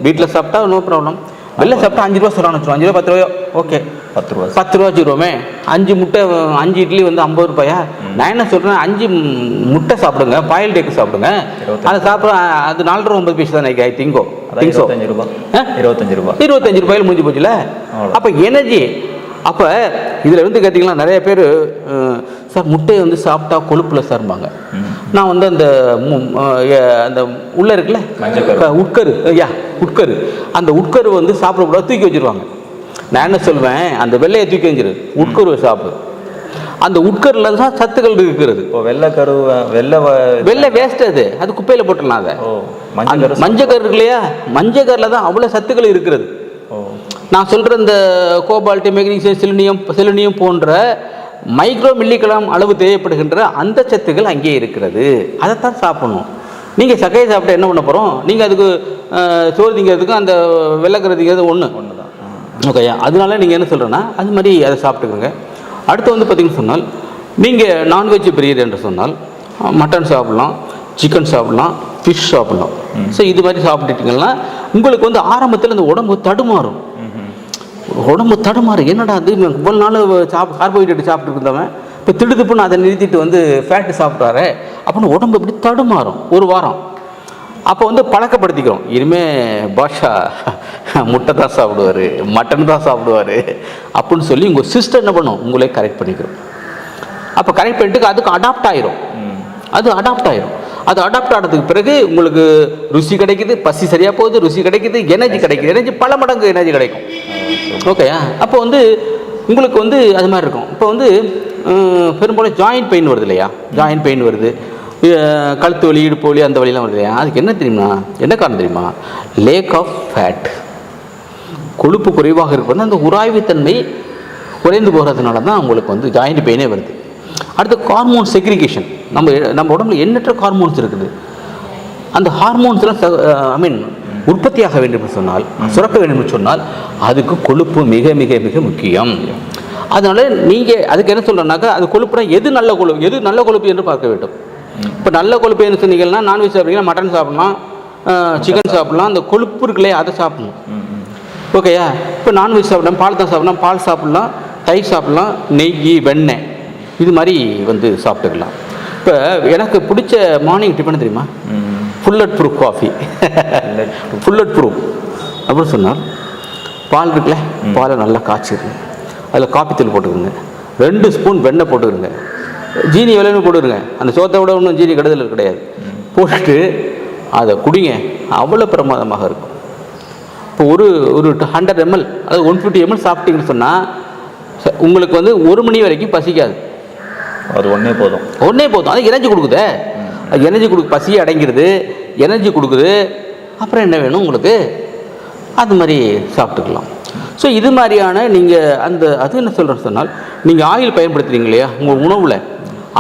வீட்டில் சாப்பிட்டா நோ ப்ராப்ளம். வெளில சாப்பிட்டா 5 ரூபா சொல்கிறான்னு வச்சுருவோம். 5 ரூபா 10 ரூபாயோ, ஓகே 10 ரூபா வச்சுருவோமே. 5 முட்டை 5 இட்லி வந்து 50 ரூபாயா? நான் என்ன சொல்கிறேன், 5 முட்டை சாப்பிடுங்க, பாயில்டு எக் சாப்பிடுங்க. அதை சாப்பிட அது 4 ரூபா 50 பைசா தான். ஐ திங்கோ 25 ரூபா 25 ரூபாயில் முடிஞ்சு போச்சுல. அப்போ எனர்ஜி. அப்போ இதில் வந்து கேட்டிங்கன்னா நிறைய பேர் சார் முட்டையை வந்து சாப்பிட்டா கொழுப்பில் சார்பாங்க. நான் வந்து அந்த உள்ளே இருக்குல்ல உட்கரு அந்த உட்கரு வந்து சாப்பிடக்கூடாது, தூக்கி வச்சுருவாங்க. நான் என்ன சொல்லுவேன், அந்த வெள்ளையை தூக்கி வச்சிரு, உட்கருவை சாப்பிடு. அந்த உட்கருல தான் சத்துக்கள் இருக்கிறது. வெள்ளை வேஸ்ட், அது குப்பையில் போட்டுடலாம். அதை மஞ்சக்கரு இருக்கு இல்லையா, மஞ்சக்கரில் தான் அவ்வளோ சத்துக்கள் இருக்கிறது. நான் சொல்கிற இந்த கோபால்ட், மெக்னீசியம், செலினியம் போன்ற மைக்ரோ மில்லிகிராம் அளவு தேவைப்படுகின்ற அந்த சத்துக்கள் அங்கே இருக்கிறது. அதைத்தான் சாப்பிடணும். நீங்கள் சக்கையை சாப்பிட்டா என்ன பண்ண போகிறோம்? நீங்கள் அதுக்கு சோறு திங்கிறதுக்கு அந்த வெள்ளைக்கரு திங்கிறது ஒன்று தான். ஓகேயா? அதனால நீங்கள் என்ன சொல்கிறேன்னா அது மாதிரி அதை சாப்பிட்டுக்கோங்க. அடுத்து வந்து பார்த்திங்கன்னு சொன்னால், நீங்கள் நான்வெஜ் பிரியர் என்று சொன்னால் மட்டன் சாப்பிட்லாம், சிக்கன் சாப்பிட்லாம், ஃபிஷ் சாப்பிட்லாம். ஸோ இது மாதிரி சாப்பிட்டுட்டிங்கன்னா உங்களுக்கு வந்து ஆரம்பத்தில் இந்த உடம்பு தடுமாறும். என்னடா அது இவ்வளோ நாள் கார்போஹைட்ரேட் சாப்பிட்டு இருந்தவன் இப்போ திடுதுப்புன்னு அதை நிறுத்திட்டு வந்து ஃபேட்டு சாப்பிட்றாரு அப்படின்னு உடம்பு இப்படி தடுமாறும் ஒரு வாரம். அப்போ வந்து பழக்கப்படுத்திக்கிறோம். இனிமேல் பாஷா முட்டை தான் சாப்பிடுவார், மட்டன் தான் சாப்பிடுவார் அப்படின்னு சொல்லி உங்கள் சிஸ்டம் என்ன பண்ணும், உங்களே கரெக்ட் பண்ணிக்கிறோம். அப்போ கரெக்ட் பண்ணிட்டு அதுக்கு அடாப்ட் ஆயிரும். அது அடாப்ட் ஆனதுக்கு பிறகு உங்களுக்கு ருசி கிடைக்குது, பசி சரியாக போகுது, ருசி கிடைக்குது, எனர்ஜி கிடைக்குது. எனர்ஜி பல மடங்கு எனர்ஜி கிடைக்கும். ஓகேயா? அப்போ வந்து உங்களுக்கு வந்து அது மாதிரி இருக்கும். இப்போ வந்து பெரும்பாலும் ஜாயின்ட் பெயின் வருது இல்லையா, ஜாயின்ட் பெயின் வருது, கழுத்து வலி, இடுப்பு வலி, அந்த வலிலாம் வருது இல்லையா, அதுக்கு என்ன தெரியுமா, என்ன காரணம் தெரியுமா? Lack of fat. கொழுப்பு குறைவாக இருப்பது, அந்த உராய்வுத்தன்மை குறைந்து போகிறதுனால தான் உங்களுக்கு வந்து ஜாயின்ட் பெயினே வருது. அடுத்து ஹார்மோன் செக்ரிகேஷன். நம்ம உடம்புல எண்ணற்ற ஹார்மோன்ஸ் இருக்குது. அந்த ஹார்மோன்ஸ்லாம் உற்பத்தியாக வேண்டும் என்று சொன்னால், சுரக்க வேண்டும் என்று சொன்னால் அதுக்கு கொழுப்பு மிக மிக மிக முக்கியம். அதனால நீங்கள் அதுக்கு என்ன சொல்கிறேன்னாக்கா, அது கொழுப்புனா எது நல்ல கொழுப்பு என்று பார்க்க வேண்டும். இப்போ நல்ல கொழுப்பு என்ன சொன்னீங்கன்னா, நான்வெஜ் சாப்பிட்றீங்கன்னா மட்டன் சாப்பிட்லாம், சிக்கன் சாப்பிட்லாம், அந்த கொழுப்பு இருக்குல்லையே அதை சாப்பிடணும். ஓகேயா? இப்போ நான்வெஜ் சாப்பிடலாம், பால் தான் சாப்பிடலாம், பால் சாப்பிட்லாம், தயிர் சாப்பிட்லாம், நெய், வெண்ணெய் இது மாதிரி வந்து சாப்பிட்டுக்கலாம். இப்போ எனக்கு பிடிச்ச மார்னிங் டிஃபன் தெரியுமா? ஃபுல்லட் ப்ரூஃப் காஃபி. ஃபுல்லட் ப்ரூஃப் அப்படின்னு சொன்னால், பால் இருக்குல்ல, பாலை நல்லா காய்ச்சிடுங்க, அதில் காப்பி தூள் போட்டுக்கோங்க, 2 ஸ்பூன் வெண்ணெய் போட்டுக்கிறங்க, ஜீனி எவ்வளோன்னு போட்டுருங்க, அந்த சோத்தை விட ஒன்றும் ஜீனி கெடுதல் கிடையாது, போட்டுட்டு அதை குடிங்க. அவ்வளோ பிரமாதமாக இருக்கும். இப்போ ஒரு 100 ml அதாவது 150 ml சாப்பிட்டீங்கன்னு சொன்னால் உங்களுக்கு வந்து 1 மணி வரைக்கும் பசிக்காது. அது ஒன்றே போதும். அது எனர்ஜி கொடுக்குது. அது எனர்ஜி பசியை அடங்கிடுது, எனர்ஜி கொடுக்குது. அப்புறம் என்ன வேணும் உங்களுக்கு? அது மாதிரி சாப்பிட்டுக்கலாம். ஸோ இது மாதிரியான நீங்கள் அது என்ன சொல்கிறேன்னு சொன்னால், நீங்கள் ஆயில் பயன்படுத்துகிறீங்க இல்லையா உங்கள் உணவில்,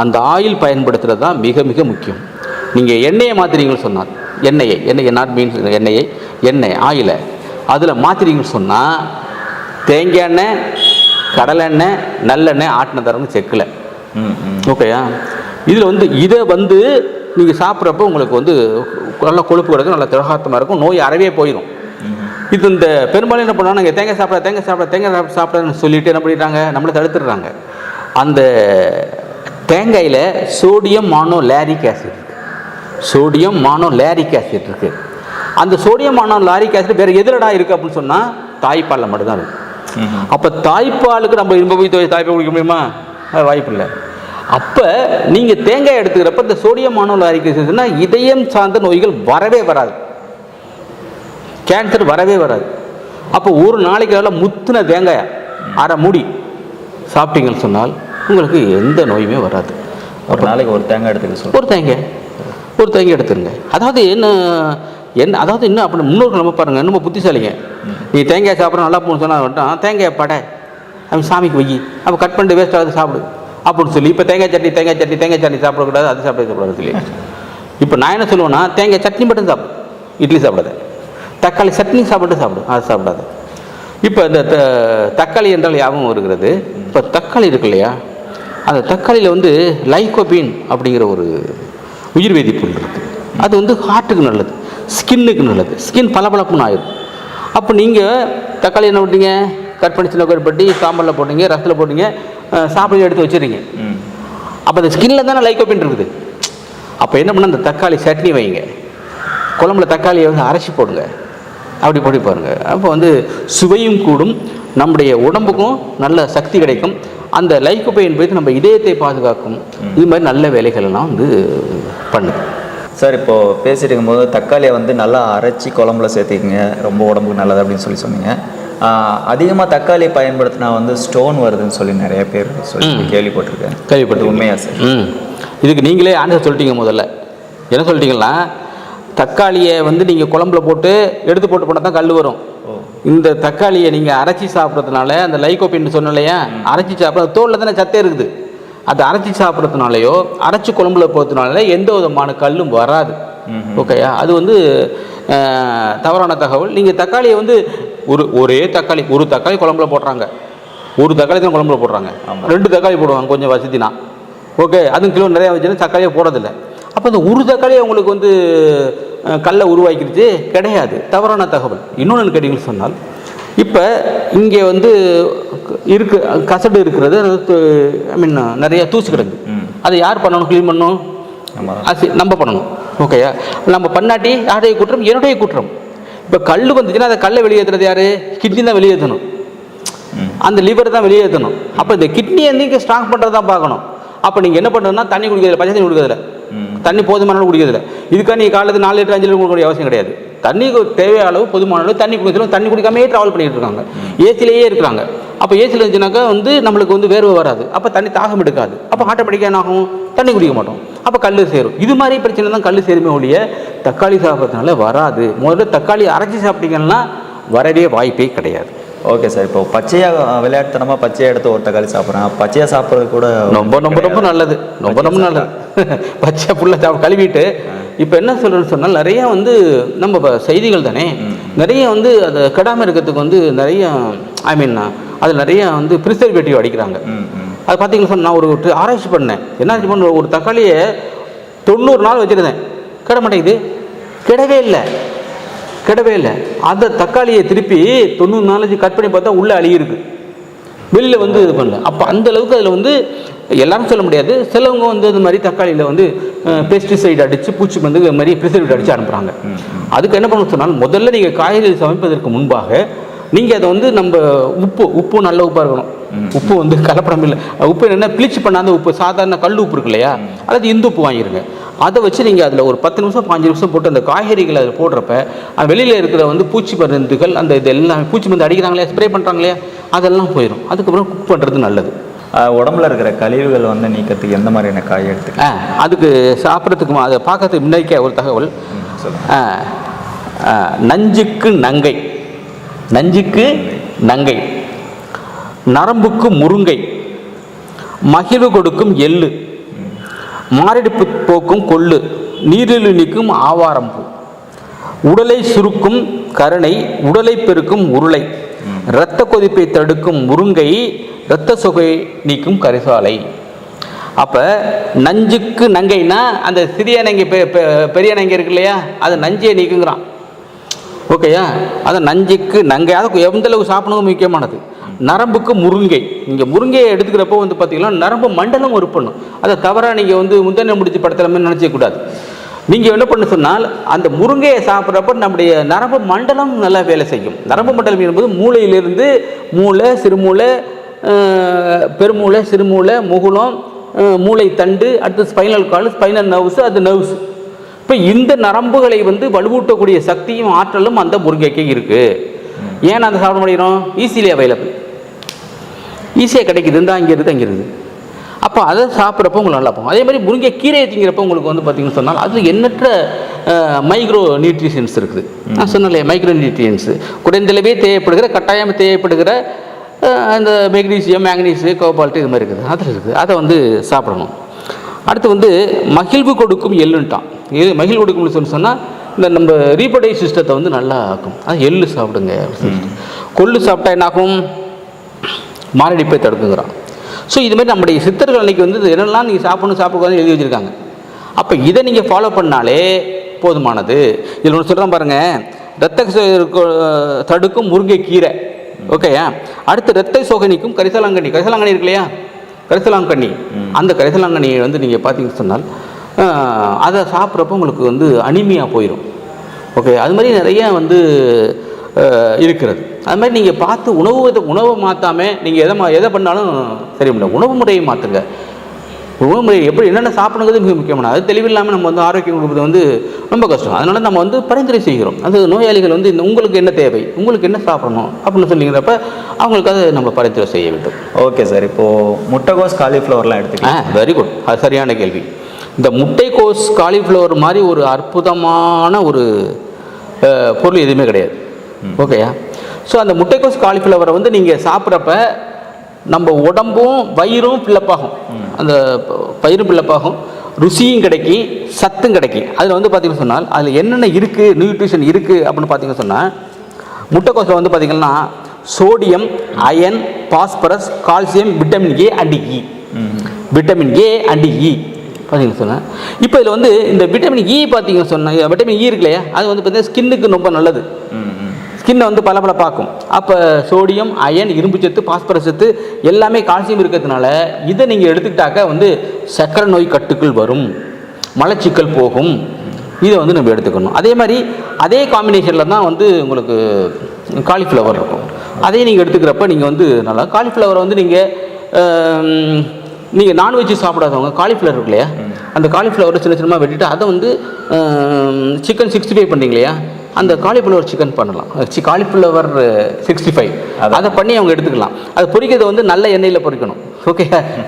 அந்த ஆயில் பயன்படுத்துகிறது தான் மிக மிக முக்கியம். நீங்கள் எண்ணெயை மாற்றுறீங்கன்னு சொன்னால், எண்ணெயை நாட் மீன்ஸ் எண்ணெய் ஆயிலை அதில் மாற்றுறீங்கன்னு சொன்னால், தேங்காய் எண்ணெய், கடலெண்ணெய், நல்லெண்ணெய், ஆட்டின தரம்னு செக்கில். ஓகேயா? இதில் இதை நீங்கள் சாப்பிட்றப்போ உங்களுக்கு நல்லா கொழுப்பு கிடக்கும், நல்லா திரகாத்தமாக இருக்கும், நோய் அறவே போயிடும். இது இந்த பெரும்பாலும் என்ன பண்ணுவாங்க, நாங்கள் தேங்காய் சாப்பிட்றன்னு சொல்லிட்டு என்ன பண்ணிடுறாங்க, நம்மளை தடுத்துடுறாங்க. அந்த தேங்காயில் சோடியம் மானோலாரிக் ஆசிட் இருக்குது. அந்த சோடியம் மானோலாரிக் ஆசிட் வேறு எதிரடா இருக்குது அப்படின்னு சொன்னால் தாய்ப்பாலில் மட்டும்தான் இருக்குது. அப்போ தாய்ப்பாலுக்கு நம்ம இரும்ப போய் தாய்ப்பால் குடிக்க முடியுமா? அது வாய்ப்பு இல்லை. அப்போ நீங்கள் தேங்காய் எடுத்துக்கிறப்ப இந்த சோடியம் மானோலாரிக் ஆசிட்னா இதயம் சார்ந்த நோய்கள் வரவே வராது, கேன்சர் வரவே வராது. அப்போ ஒரு நாளைக்கு நல்லா முத்தின தேங்காய் அரை மூடி சாப்பிட்டீங்கன்னு சொன்னால் உங்களுக்கு எந்த நோயுமே வராது. ஒரு நாளைக்கு ஒரு தேங்காய் எடுத்துக்க ஒரு தேங்காய் எடுத்துருங்க. அதாவது அதாவது இன்னும் அப்படி முன்னோர்கள் நம்ம பாருங்கள், இன்னும் புத்திசாலிங்க. நீ தேங்காய் சாப்பிட்ற நல்லா போகணும்னு சொன்னால் வந்துட்டான், தேங்காய் படை அவன் சாமிக்கு வை, அப்போ கட் பண்ணிட்டு வேஸ்ட் ஆகுது சாப்பிடு அப்படின்னு சொல்லி, இப்போ தேங்காய் சட்னி சாப்பிடக்கூடாது, அது சாப்பிடக்கூடாது சொல்லி. இப்போ நான் என்ன சொல்லுவேன்னா, தேங்காய் சட்னி மட்டும் சாப்பிடு, இட்லி சாப்பிடாத. தக்காளி சட்னி சாப்பிடு, அது சாப்பிடாது. இப்போ இந்த தக்காளி என்றால் ஞாபகம் வருகிறது. இப்போ தக்காளி இருக்கு இல்லையா, அந்த தக்காளியில் லைகோபீன் அப்படிங்கிற ஒரு உயிர் வேதிப்பொருள் இருக்குது. அது ஹார்ட்டுக்கு நல்லது, ஸ்கின்னுக்கு நல்லது, ஸ்கின் பளபளப்புன்னு ஆயிடும். அப்போ நீங்கள் தக்காளி என்ன பண்ணுறீங்க, கட் பண்ணி சின்ன பட்டி சாம்பாரில் போட்டீங்க, ரசத்தில் போட்டீங்க, சாப்பிட எடுத்து வச்சுருங்க. அப்போ அந்த ஸ்கின்னில் தானே லைகோபீன் இருக்குது. அப்போ என்ன பண்ண, அந்த தக்காளி சட்னி வைங்க, குழம்புல தக்காளியை அரைச்சி போடுங்க, அப்படி போட்டு பாருங்கள். அப்போ சுவையும் கூடும், நம்முடைய உடம்புக்கும் நல்ல சக்தி கிடைக்கும். அந்த லைகோபீன் போய்ட்டு நம்ம இதயத்தை பாதுகாக்கும். இது மாதிரி நல்ல வேலைகள்லாம் பண்ணுது. சார், இப்போது பேசிட்டு இருக்கும்போது தக்காளியை நல்லா அரைச்சி குழம்புல சேர்த்திக்கிங்க, ரொம்ப உடம்புக்கு நல்லது அப்படின்னு சொன்னீங்க. அதிகமாக தக்காளி பயன்படுத்தினா ஸ்டோன் வருதுன்னு சொல்லி நிறைய பேர் சொல்லி கேள்விப்பட்டிருக்கேன். உண்மையா சார்? இதுக்கு நீங்களே ஆன்சர் சொல்லிட்டீங்க. முதல்ல என்ன சொல்லிட்டீங்கன்னா, தக்காளியை நீங்கள் குழம்புல போட்டு எடுத்து போட்டால் தான் கல் வரும். இந்த தக்காளியை நீங்கள் அரைச்சி சாப்பிட்றதுனால அந்த லைகோபீன் சொன்ன இல்லையா, அரைச்சி சாப்பிட்றது தோலில் தானே சத்தே இருக்குது. அதை அரைச்சி சாப்பிட்றதுனாலையோ அரைச்சி குழம்புல போகிறதுனால எந்த விதமான கல்லும் வராது. ஓகேயா? அது தவறான தகவல். நீங்கள் தக்காளியை ஒரே தக்காளி ஒரு தக்காளி குழம்புல போடுறாங்க, ஒரு தக்காளி தான் குழம்புல போடுறாங்க, 2 தக்காளி போடுவாங்க கொஞ்சம் வசதினா. ஓகே, அதுவும் கிலோ நிறையா வச்சுன்னா தக்காளியை போடுறதில்லை. அப்போ அந்த ஒரு தக்காளியை உங்களுக்கு கல்லை உருவாக்கிடுச்சு கிடையாது, தவறான தகவல். இன்னொன்று கேட்டீங்கன்னு சொன்னால், இப்போ இங்கே கசடு இருக்கிறது, நிறைய தூசி கிடக்கு. அதை யார் பண்ணணும், க்ளீன் பண்ணணும்? நம்ம பண்ணணும். ஓகேயா? நம்ம பண்ணாட்டி யாருடைய குற்றம்? என்னுடைய குற்றம். இப்போ கல் வந்துச்சுன்னா அதை கல்லை வெளியேற்றுறது யார்? கிட்னி தான் வெளியேற்றணும், அந்த லிவர் தான் வெளியேற்றணும். அப்போ இந்த கிட்னியை நீங்கள் ஸ்ட்ராங் பண்ணுறது தான் பார்க்கணும். அப்போ நீங்கள் என்ன பண்ணுறதுன்னா, தண்ணி குடிக்கிறதில்ல, பச்சை தண்ணி குடிக்கிறதில்ல, தண்ணி போதுமான அளவு குடிக்கிறதில்ல. இதுக்காக நீங்கள் காலையில் 4 லிட்டர் 5 லிட்டர் கொடுக்கக்கூடிய அவசியம் கிடையாது. தண்ணிக்கு தேவையான அளவு போதுமான அளவு தண்ணி குடிக்கிறோம். தண்ணி குடிக்காமே ட்ராவல் பண்ணிட்டு இருக்காங்க, ஏசிலேயே இருக்கிறாங்க. அப்போ ஏசியில் இருந்துச்சுனாக்கா நம்மளுக்கு வேர்வை வராது, அப்போ தண்ணி தாகம் எடுக்காது. அப்போ ஆட்டோமேட்டிக்காக என்ன ஆகும், தண்ணி குடிக்க மாட்டோம், அப்போ கல் சேரும். இது மாதிரி பிரச்சனை தான் கல் சேருமே ஒழிய தக்காளி சாப்பிட்றதுனால வராது. முதல்ல தக்காளி அரைச்சி சாப்பிட்டீங்கன்னா வரவே வாய்ப்பே கிடையாது. ஓகே சார், இப்போ பச்சையாக விளையாட்டுத்தனமாக பச்சையாக எடுத்து ஒரு தக்காளி சாப்பிட்றேன், பச்சையாக சாப்பிட்றது கூட ரொம்ப நல்லது, ரொம்ப நல்லது. பச்சை ஃபுல்லாக கழுவிட்டு இப்போ என்ன சொல்கிறேன்னு சொன்னால், நிறையா நம்ம செய்திகள் தானே, நிறைய அதை கெடாமல் இருக்கிறதுக்கு நிறைய அதில் நிறைய ப்ரிசர்வேட்டிவ் அடிக்கிறாங்க. அது பார்த்தீங்கன்னு சொன்னால், நான் ஒரு ஆராய்ச்சி பண்ணேன். என்ன ஆராய்ச்சி பண்ண, ஒரு தக்காளியை 90 நாள் வச்சுருந்தேன், கெட மாட்டேங்குது, கிடவே இல்லை. அந்த தக்காளியை திருப்பி 90 நாள் கட் பண்ணி பார்த்தா உள்ளே அழுகிருக்கு, வெளியில் இது பண்ணல. அப்போ அந்த அளவுக்கு அதில் எல்லாரும் சொல்ல முடியாது, சிலவங்க இது மாதிரி தக்காளியில் பெஸ்டிசைடு அடித்து பூச்சி இது மாதிரி ப்ரிசர்வேட்டிவ் அடித்து அனுப்புகிறாங்க. அதுக்கு என்ன பண்ண சொன்னால், முதல்ல நீங்கள் காய்கறி சமைப்பதற்கு முன்பாக நீங்கள் அதை நம்ம உப்பு நல்ல உப்பாக இருக்கணும். உப்பு கலப்படம் இல்லை. உப்பு என்னென்னா ப்ளீச் பண்ணாத உப்பு, சாதாரண கல் உப்பு இருக்கு இல்லையா, அல்லது இந்து உப்பு வாங்கிடுங்க. அதை வச்சு நீங்கள் அதில் ஒரு 10 நிமிஷம் 5 நிமிஷம் போட்டு அந்த காய்கறிகளை அதில் போடுறப்ப வெளியில் இருக்கிற பூச்சி மருந்துகள், அந்த இது எல்லாம் பூச்சி மருந்து அடிக்கிறாங்களே, ஸ்ப்ரே பண்ணுறாங்களே, அதெல்லாம் போயிடும். அதுக்கப்புறம் குக் பண்ணுறது நல்லது. உடம்புல இருக்கிற கழிவுகள் நீக்கிறதுக்கு எந்த மாதிரியான காய் எடுத்துக்கலாம்? அதுக்கு சாப்பிட்றதுக்கு அதை பார்க்கறதுக்கு முன்னாடிக்கே ஒரு தகவல். நஞ்சுக்கு நங்கை, நரம்புக்கு முருங்கை, மகிழ்வு கொடுக்கும் எள்ளு, மாரடைப்பு போக்கும் கொள்ளு, நீரிழிவு நீக்கும் ஆவாரம்பூ, உடலை சுருக்கும் கருணை, உடலை பெருக்கும் உருளை, இரத்த கொதிப்பை தடுக்கும் முருங்கை, இரத்த சொகை நீக்கும் கரிசாலை. அப்போ நஞ்சுக்கு நங்கைனா அந்த சிறிய நங்கை பெரிய நங்கை இருக்கு இல்லையா, அது நஞ்சையை நீக்குங்கிறான். ஓகேயா, அது நஞ்சுக்கு நங்கை, அது எந்த அளவுக்கு சாப்பிடணும் முக்கியமானது. நரம்புக்கு முருங்கை, இங்கே முருங்கையை எடுத்துக்கிறப்போ வந்து பார்த்தீங்கன்னா நரம்பு மண்டலம் ஒரு பண்ணும். அதை தவறாக நீங்கள் வந்து முந்தனை முடிச்சு படத்தில் மாதிரி நினச்சிக்கூடாது. நீங்கள் என்ன பண்ண சொன்னால் அந்த முருங்கையை சாப்பிட்றப்ப நம்முடைய நரம்பு மண்டலம் நல்லா வேலை செய்யும். நரம்பு மண்டலம் என்பது மூளையிலிருந்து மூளை, சிறுமூளை, பெருமூளை, சிறுமூளை, முகுலம், மூளை தண்டு, அடுத்து ஸ்பைனல் கார்டு, ஸ்பைனல் நர்வ்ஸ், அது நர்வ்ஸ். இப்போ இந்த நரம்புகளை வந்து வலுவூட்டக்கூடிய சக்தியும் ஆற்றலும் அந்த முருங்கைக்கு இருக்குது. ஏன் அந்த சாப்பிட முடியும்? ஈஸிலி அவைலபிள், ஈஸியாக கிடைக்குது, இந்த அங்கே இருக்குது, அங்கே இருக்குது. அப்போ அதை சாப்பிட்றப்போ உங்களுக்கு நல்லா போகும். அதே மாதிரி முருங்கை கீரையை திங்கிறப்போ உங்களுக்கு வந்து பார்த்திங்கன்னு சொன்னால் அது எண்ணற்ற மைக்ரோ நியூட்ரிஷன்ஸ் இருக்குது. நான் சொன்னேன் மைக்ரோ நியூட்ரியன்ஸு குறைந்தளவே தேவைப்படுகிற, கட்டாயம் தேவைப்படுகிற இந்த மெக்னீசியம், மேக்னீசியம், கோபால்ட்டு இது மாதிரி இருக்குது, அதில் இருக்குது. அதை வந்து சாப்பிடணும். அடுத்து வந்து மகிழ்வு கொடுக்கும் எள்ளுன்ட்டான். இது மகிழ்வு கொடுக்கும்னு சொன்னால் இந்த நம்ம ரீப்ரொடக்டிவ் சிஸ்டத்தை வந்து நல்லா ஆக்கும். அது எள்ளு சாப்பிடுங்க. கொள்ளு சாப்பிட்டா என்னாகும்? மாரடைப்பை தடுக்குங்கிறான். ஸோ இதுமாதிரி நம்முடைய சித்தர்கள் அன்றைக்கி வந்து என்னெல்லாம் நீங்கள் சாப்பிடக்கூடாதுன்னு எழுதி வச்சுருக்காங்க. அப்போ இதை நீங்கள் ஃபாலோ பண்ணாலே போதுமானது. இதில் ஒன்று சொல்கிறேன் பாருங்கள், ரத்த தடுக்கும் முருங்கை கீரை. ஓகேயா, அடுத்து ரத்த சோகனிக்கும் கரிசலாங்கண்ணி. கரிசலாங்கண்ணி இருக்கு இல்லையா, கரிசலாங்கண்ணி, அந்த கரிசலாங்கண்ணியை வந்து நீங்கள் பார்த்தீங்கன்னு சொன்னால் அதை சாப்பிட்றப்போ உங்களுக்கு வந்து அனிமியா போயிடும். ஓகே, அது மாதிரி நிறைய வந்து இருக்கிறது. அது மாதிரி நீங்கள் பார்த்து உணவை மாற்றாமல் நீங்கள் எதை பண்ணாலும் சரி முடியல. உணவு முறையை மாற்றுங்க. உணவு முறை எப்படி என்னென்ன சாப்பிடுங்கிறது மிக முக்கியமான. அது தெளிவில்லாமல் நம்ம வந்து ஆரோக்கியம் கொடுப்பது வந்து ரொம்ப கஷ்டம். அதனால நம்ம வந்து பரிந்துரை செய்கிறோம். அந்த நோயாளிகள் வந்து உங்களுக்கு என்ன தேவை, உங்களுக்கு என்ன சாப்பிடணும் அப்படின்னு சொல்லிங்கிறப்ப அவங்களுக்கு அதை நம்ம பரிந்துரை செய்ய வேண்டும். ஓகே சார், இப்போது முட்டைகோஸ் காலிஃப்ளவர்லாம் எடுத்துக்கலாம். வெரி குட், அது சரியான கேள்வி. இந்த முட்டைக்கோஸ் காலிஃப்ளவர் மாதிரி ஒரு அற்புதமான ஒரு பொருள் எதுவுமே கிடையாது. ஓகேயா, ஸோ அந்த முட்டைக்கோஸ் காலிஃப்ளவரை வந்து நீங்கள் சாப்பிட்றப்ப நம்ம உடம்பும் வயிறும் பிள்ளப்பாகும், அந்த பயிரும் பிள்ளப்பாகும், ருசியும் கிடைக்கும், சத்தும் கிடைக்கும். அதில் வந்து பார்த்திங்கன்னு சொன்னால் அதில் என்னென்ன இருக்குது, நியூட்ரிஷன் இருக்குது அப்படின்னு பார்த்திங்கன்னு சொன்னால் முட்டைக்கோஸில் வந்து பார்த்திங்கன்னா sodium, iron, phosphorus, calcium, vitamin A and E. Vitamin A and E பார்த்தீங்கன்னு சொன்னேன். இப்போ இதில் வந்து இந்த விட்டமின் இ பார்த்தீங்கன்னு சொன்னால், விட்டமின் இ இருக்கு இல்லையா, அது வந்து பார்த்தீங்கன்னா ஸ்கின்னுக்கு ரொம்ப நல்லது. ஸ்கின்னை வந்து பளபளப்பாக்கும். அப்போ சோடியம், அயன், இரும்பு சத்து, பாஸ்பரஸ் சத்து எல்லாமே கால்சியம் இருக்கிறதுனால இதை நீங்கள் எடுத்துக்கிட்டாக்க வந்து சர்க்கரை நோய் கட்டுக்குள் வரும், மலச்சிக்கல் போகும். இதை வந்து நம்ம எடுத்துக்கணும். அதே மாதிரி அதே காம்பினேஷனில் தான் வந்து உங்களுக்கு காலிஃப்ளவர் இருக்கும். அதையும் நீங்கள் எடுத்துக்கிறப்ப நீங்கள் வந்து நல்லா காலிஃப்ளவரை வந்து நீங்கள் நான்வெஜ் சாப்பிடாதவங்க காலிஃப்ளவர் இருக்கு இல்லையா, அந்த காலிஃப்ளவரை சின்ன சின்னமாக வெட்டிட்டு அதை வந்து சிக்கன் 65 பண்ணிங்க இல்லையா, அந்த காலிஃப்ளவர் சிக்கன் பண்ணலாம். காலிஃப்ளவர் 65 அதை பண்ணி அவங்க எடுத்துக்கலாம். அது பொரிக்கிறத வந்து நல்ல எண்ணெயில் பொரிக்கணும். ஓகே,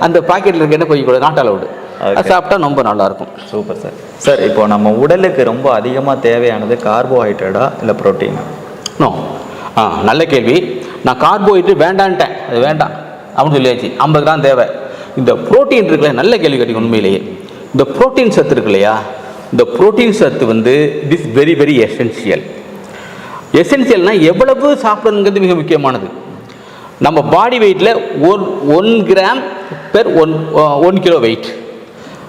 அந்த பாக்கெட்டில் இருக்க எண்ணெய் பொரிக்கக்கூடாது, நாட் அலவுடு. அது சாப்பிட்டா ரொம்ப நல்லாயிருக்கும். Super sir. சார், இப்போ நம்ம உடலுக்கு ரொம்ப அதிகமாக தேவையானது கார்போஹைட்ரேட்டா இல்லை ப்ரோட்டீனா? நோ, நல்ல கேள்வி. நான் கார்போஹைட்ரேட் வேண்டான்ட்டேன், அது வேண்டாம் அப்படின்னு சொல்லியாச்சு. 50 கிராம் தேவை. இந்த புரோட்டீன் இருக்குல்ல, நல்ல கேள்வி கேட்டீங்க. உண்மையிலேயே இந்த புரோட்டீன் சத்து இருக்கு இல்லையா, இந்த புரோட்டீன் சத்து வந்து it is very very essential. எசென்சியல்னால் எவ்வளவு சாப்பிடணுங்கிறது மிக முக்கியமானது. நம்ம பாடி வெயிட்டில் 1 கிராம் பெர் 1 கிலோ வெயிட்.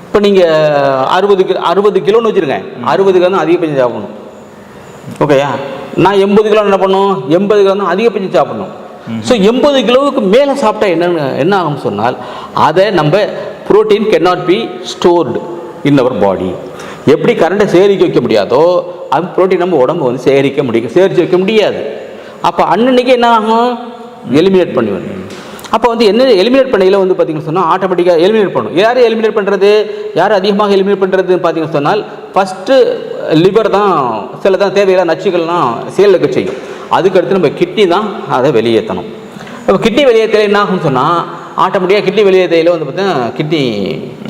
இப்போ நீங்கள் 60 கிலோன்னு வச்சுருங்க, 60 கிராம் தான் அதிகபட்சம் சாப்பிடணும். ஓகேயா, நான் 80 கிலோ என்ன பண்ணணும், 80 கிராம் தான் அதிகபட்சம் சாப்பிடணும். ஸோ 80 கிலோவுக்கு மேலே சாப்பிட்டா என்ன ஆகும்னு சொன்னால் அதை நம்ம protein cannot be stored in our body. எப்படி கரண்ட்டை சேகரிக்க வைக்க முடியாதோ அது புரோட்டீன் நம்ம உடம்பு வந்து சேகரித்து வைக்க முடியாது. அப்போ அன்னன்னைக்கு என்ன ஆகும், எலிமினேட் பண்ணுவேன். அப்போ வந்து என்ன எலிமினேட் பண்ணையில் வந்து பார்த்திங்கன்னு சொன்னால் ஆட்டோமேட்டிக்காக எலிமினேட் பண்ணும். யார் எலிமினேட் பண்ணுறது, யார் அதிகமாக எலிமினேட் பண்ணுறதுன்னு பார்த்தீங்கன்னு சொன்னால் ஃபஸ்ட்டு லிவர் தான் சில தான் தேவையில்லை நச்சுக்கள்லாம் செயலுக்கு செய்யும். அதுக்கடுத்து நம்ம கிட்னி தான் அதை வெளியேற்றணும். இப்போ கிட்னி வெளியேற்ற என்ன ஆகும்னு சொன்னால் ஆட்டோமேட்டிக்காக கிட்னி வெளியேற்றையில் வந்து பார்த்தீங்கன்னா கிட்னி